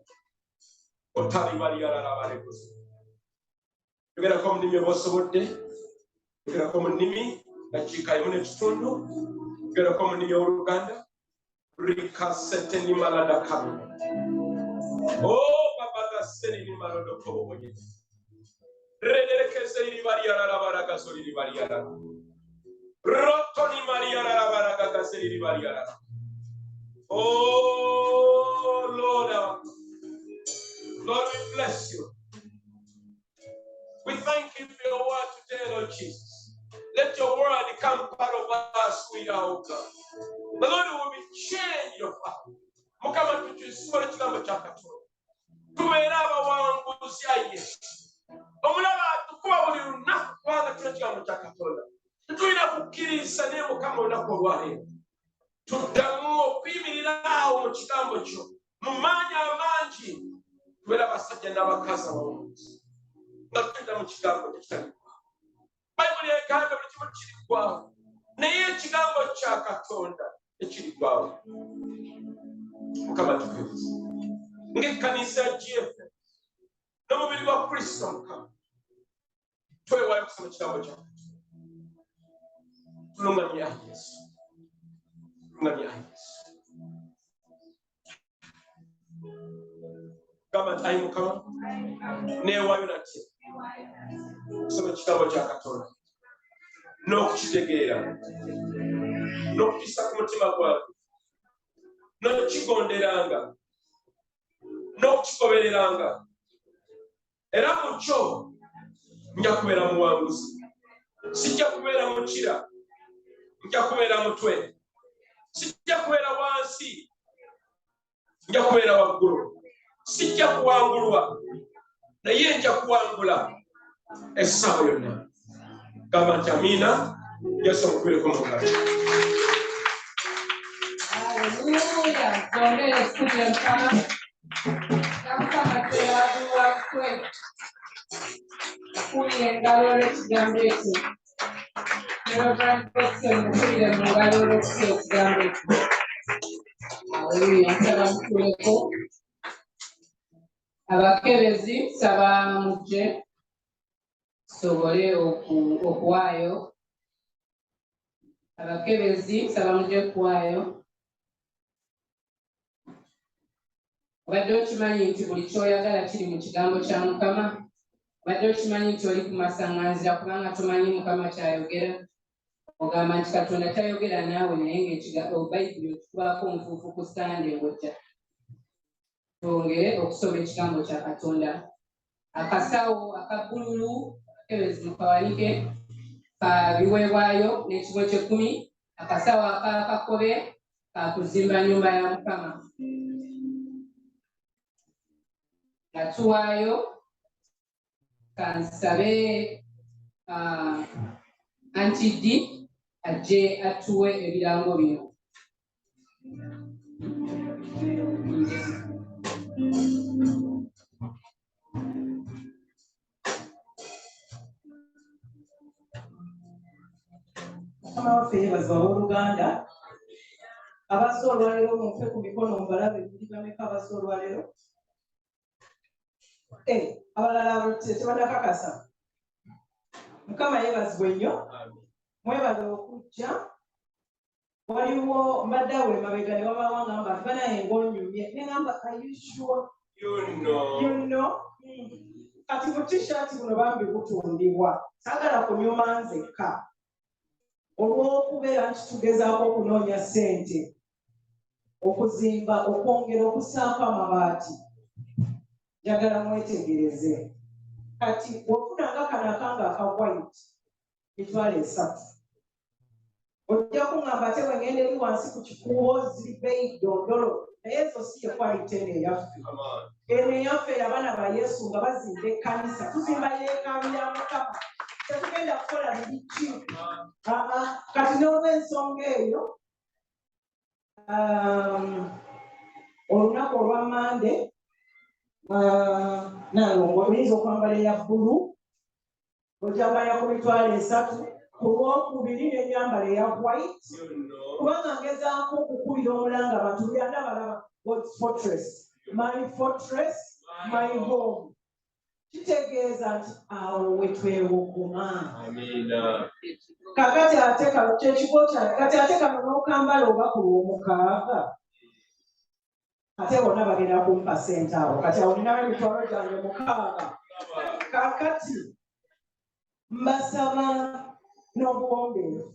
Otalibali Arabarekos. You get a common name of Sobote, you get a common name that Chikaimune Stundu, you get a common name of Luganda, Rika Seteni Malada Kamu. Oh, Baba Seni Malado Kobo. Redekeseri Mariana Ravaraga Soli Mariana Rotoni Mariana Ravaraga Kaseri Mariana. Oh Lord, Lord, we bless you. We thank you for your word today, Lord Jesus. Let your word become part of us, we are, oh God. The Lord will be changed, your Father. Mukama tukyusibwa ekigambo kya Katonda. Tubeere abawanguzi aye. Omulaba atukuba buli lunaku kubanga kino ekigambo kya Katonda. Tetulina kukkiriza naye Mukama olunaku olwaleero. Tuddamu okuyimirira awo mu kigambo kyo. Mu maanyi amangi tubeere abasajja n'abakazi abawanguzi. Nga tugenda mu kigambo tekitaliggwawo. Bayibuli egamba buli kimu kiriggwawo. Naye ekigambo kya Katonda tekiriggwawo. Mukama tukiriza. Ng'ekkanisa GFF n'omubiri gwa Kristo Mukama. Twewaayo okusoma ekigambo kya Katonda. Tulungamya Yesu. Tulungamya Yesu. Kama ayi Mukama. Neewaayo nate. Okusoma ekigambo kya Katonda. N'okukitegeera. N'okukissa ku mutima gwange. N'okukigonderanga. N'okukikobereranga. Era mu kyo nja kubeera muwanguzi. Sijja kubeera mukira. Nja kubeera mutwe. Sijja kubeera wansi. Nja kubeera waggulu. Sijja kuwangulwa. Naye nja kuwangula essaawa yonna. Gamba nti amiina. Yesu amukubireko mu ngalo. Hallelujah. Tuombee siku ya mchana. Kama tunaadua kwetu. Kuni ngalo ekigambo ekyo. Reverend Godson mukulire mu ngalo ekigambo ekyo. Hallelujah. Nsaba mukuleko. Abakebezi saba mujje. Sobole okuwaayo. Abakebezi saba mujje kuwaayo. Obadde okimanyi nti buli kyoyagala kiri mu kigambo kya Mukama. Obadde okimanyi nti oli ku masaŋŋanzira kubanga tomanyi Mukama kyayogera. Ogamba nti Katonda tayogera naawe naye ng'ekigambo Bayibuli okikubaako omufuufu ku Sande ng'ojja. Twongere okusoma ekigambo kya Katonda. Akasawo akabbululu akakebezi mukawanike ka biweebwayo n'ekibo ky'ekkumi. Akasawo akakakobe ka kuzimba nnyumba ya Mukama. Atuwaayo kansabe Antidi ajje atuwe ebirango bino. Mukama waffe yeebazibwa abooluganda. Abazze olwaleero munfe ku mikono mubalabe buli bameka abazze olwaleero. Abalala tebanakakasa. Mukama yeebazibwe nnyo. Mwebale okujja. Waliwo mbadde awo emabega ne wabaawo ngamba ati banaye ng'onyumye. Ne ngamba are you sure? You know. Kati mu t-shirt buno bambi butundibwa. Saagala kunyuma nzekka. Olw'okubeera nti tugezaako okunoonya ssente. Okuzimba, okwongera okussaako amabaati. Njagala mwetegereze. Kati ofunanga kano akanga aka white mitwalo 3. Ojja kuŋŋamba ate wengenda eri wansi ku kikuubo ziri bbeeyi dondolo. Naye ezo si ye kwalite eno eyaffe. Eno eyaffe abaana ba Yesu nga bazimba ekkanisa. Tuzimba yeekaalu ya Mukama. Tetugenda kukola bibiki. Kati n'olw'ensonga eyo olunaku olwa Mande nalongo oyinza okwambala eya bbulu ogyambala ku mitwalo 3 ku lwokubiri n'enyambala eya white kubanga ngezaako okukubira omulanga batulya balaba God's fortress, my fortress, my home. Kitegeeza nti awo wetwewogoma. Kakati ate kyekiko kyange kati ate kano n'okambala oba ku lw'omukaaga ate bonna bagenda kumpa ssente awo kati awo ninawo emitwalo gyange 6. Kakati mbasaba n'obuwombeefu.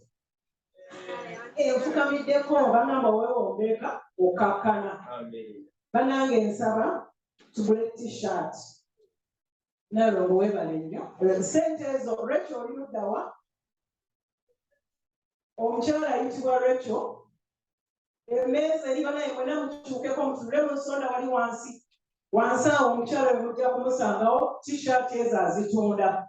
Enfukamiddeko bangamba weewombeeka okakkana. Bannange nsaba tugule t-shirt. Nalongo weebale nnyo. Ssente ezo Rachel oli ludda wa? Omukyala ayitibwa Rachel. emmeeza eri banaye mwena mukyukeko mutulule mu nsonda wali wansi awo omukyala we mujja kumusangawo t-shirt ezo azitunda.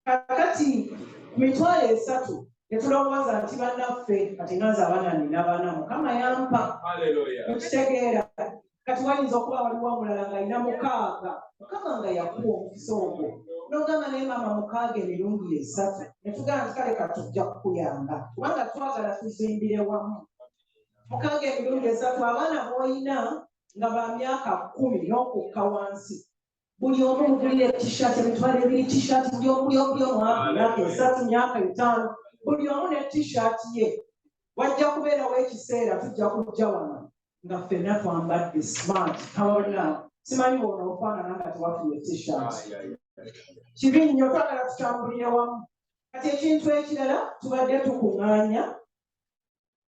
Kakati ku mitwalo 3 netulowooza nti bannaffe kati nganze abaana nina bana Mukama yampa okitegeera. Kati wayinza okuba waliwo omulala ng'alina 6 Mukama nga yakuwa omukisa ogwo n'ogamba naye maama 6 emirundi 3 netugamba nti kale katujja kukuyamba kubanga twagala tuzimbire wamu 6 emirundi 3 abaana b'olina nga ba myaka 10 n'okukka wansi buli omu mugulire t-shirt emitwalo 2 t-shirt buli omu myaka 3 myaka 5 buli omu ne t-shirt ye. Wajja kubeerawo ekiseera tujja kujja wano nga ffenna twambadde smart kawona simanyi wona ofaanana nga tewafuye t-shirt kibi nnyo twagala tutambulire wamu. Kati ekintu ekirala tubadde tukuŋŋaanya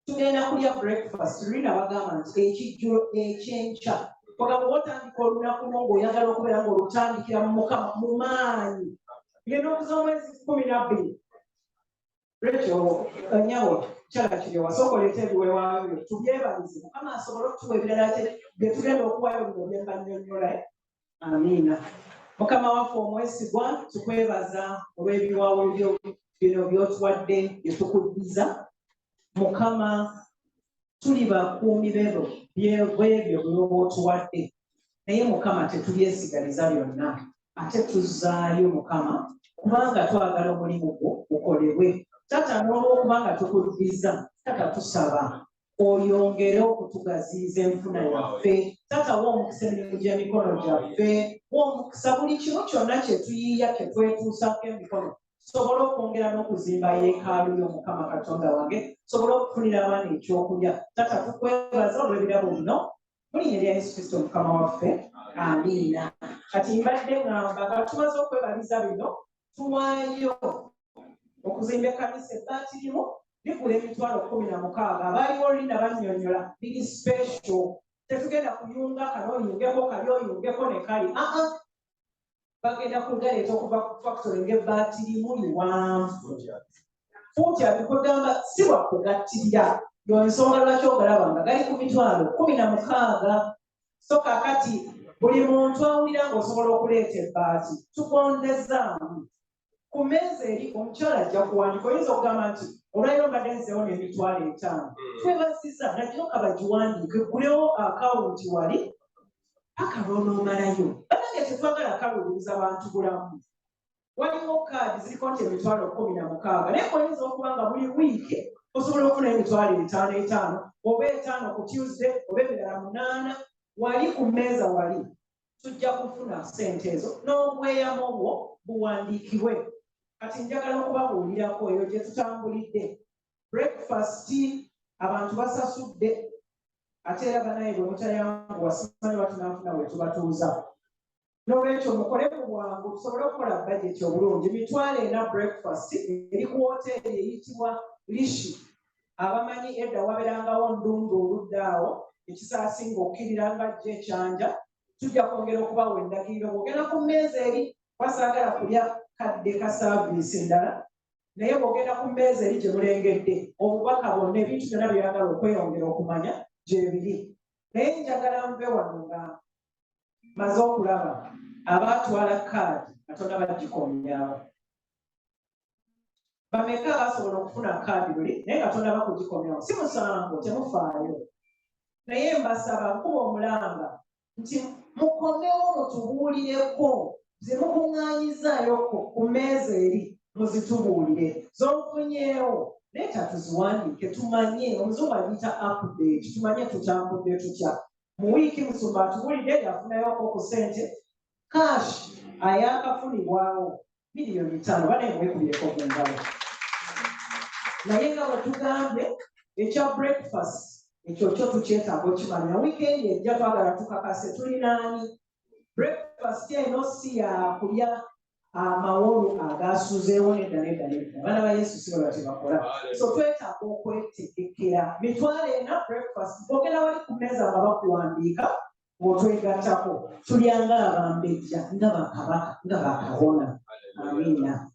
tugenda kulya breakfast lulina bagamba nti ekijjulo ekyenkya ogamba otandika olunaku ng'oyagala okubeera ng'olutandikira mu Mukama mu maanyi ngenda okuza omwezi 12 Rachel nyawo kyala kiri wasooka oleeta ebiweebwayo tubyebalize Mukama asobole okutuwa ebirala bye tugenda okuwayo bino bye mbannyonnyola. Amiina. Mukama waffe omwesigwa tukwebaza olw'ebiwaawo bino by'otuwadde bye tukuddiza. Mukama tuli bakuumi bw'ebyo by'oba otuwadde naye Mukama tetubyesigaliza byonna ate tuzzaayo Mukama kubanga twagala omulimu gwo gukolebwe. Tata n'olwokubanga tukuddiza tata tusaba oyongere okutugaziiza enfuna yaffe. Tata w'omukisa emirimu gy'emikono gyaffe w'omukisa buli kimu kyonna kye tuyiiya kye twetuusako emikono sobole okwongera n'okuzimba yeekaalu y'Omukama Katonda wange sobole okufunira abaana ekyokulya. Tata tukwebaza olw'ebirabo bino mu linnya lya Yesu Kristo Mukama waffe. Amiina. Kati mbadde ngamba nga tumaze okwebaliza bino tuwaayo okuzimba ekkanisa ebbaati limu ligula emitwalo 16 abaaliwo olina bannyonnyola biri special tetugenda kuyunga kanoyungeko kali oyungeko ne kali bagenda kugaleeta okuva ku factory ng'ebbaati limu liwanvu fuuti abikugamba si lwakugattirira yonsonga lwaki ogalaba nga gali ku mitwalo 16. So kakati buli muntu awulira ng'osobola okuleeta ebbaati tukondezaamu ku mmeeza eri omukyala ajja kuwandika oyinza okugamba nti olwaliro mbadde nzeewo n'emitwalo 5 twebasiza nagira okabagiwandiike gulewo akawunti wali paka lw'onoomalayo banange tetwagala kaluluuza bantu bulamu. Waliwo kaadi ziriko nti emitwalo 16 naye oyinza okuba nga buli wiiki osobola okufuna emitwalo 5 oba 5 ku Tuesday oba ebirala 8 wali ku mmeeza wali tujja kufuna ssente ezo n'obweyamo bwo buwandiikibwe. Kati njagala okubabuulirako eyo gye tutambulidde. Breakfast abantu basasudde ate era banaye bwe mutayanguwa simanyi batunafuna we tubatuuza. N'olwekyo mukole mu bwangu tusobole okukola budget obulungi. Mitwalo 4 breakfast eri ku woteeri eyitibwa Lishi. Abamanyi edda wabeerangawo ndungu oluddaawo ekisaasinga okkirira nga jje ekyanja tujja kwongera okubawa endagiriro bw'ogenda ku mmeeza eri wasaagala kulya kadde ka saaviisi ndala naye bw'ogenda ku mmeeza eri gye mulengedde obubaka bwonna ebintu byonna byeyagala okweyongera okumanya gyebiri. Naye njagala nve wano nga maze okulaba abaatwala kaadi Katonda bagikomyawo. Bameka basobola okufuna kaadi luli naye Katonda bakugikomyawo si musango temufaayo. Naye mbasaba nkuba omulanga nti mukomewo mutubuulireko ze mukuŋŋaanyizaayo ku mmeeza eri muzitubuulire z'ofunyeewo naye tatuziwandiike tumanye omuzungu agiyita update tumanye tutambudde tutya. Mu wiiki Musumba atubuulidde yafunayoko ku ssente cash ayaakafunibwawo miliyoni 5 banaye mwekubireko mu ngalo. Naye nga bwe tugambye ekya breakfast ekyo kyo tukyetaaga okimanya. Wiikendi ejja twagala tukakase tulinaani. Breakfast eno si ya kulya amawolu agasuzeewo nedda. Abaana ba Yesu si bwe batebakola. So twetaaga okwetegekera. Mitwalo 4 breakfast bw'ogenda wali ku mmeeza nga bakuwandiika ng'otwegattako tulya ng'abambejja nga bakabaka nga bakabona. Amiina.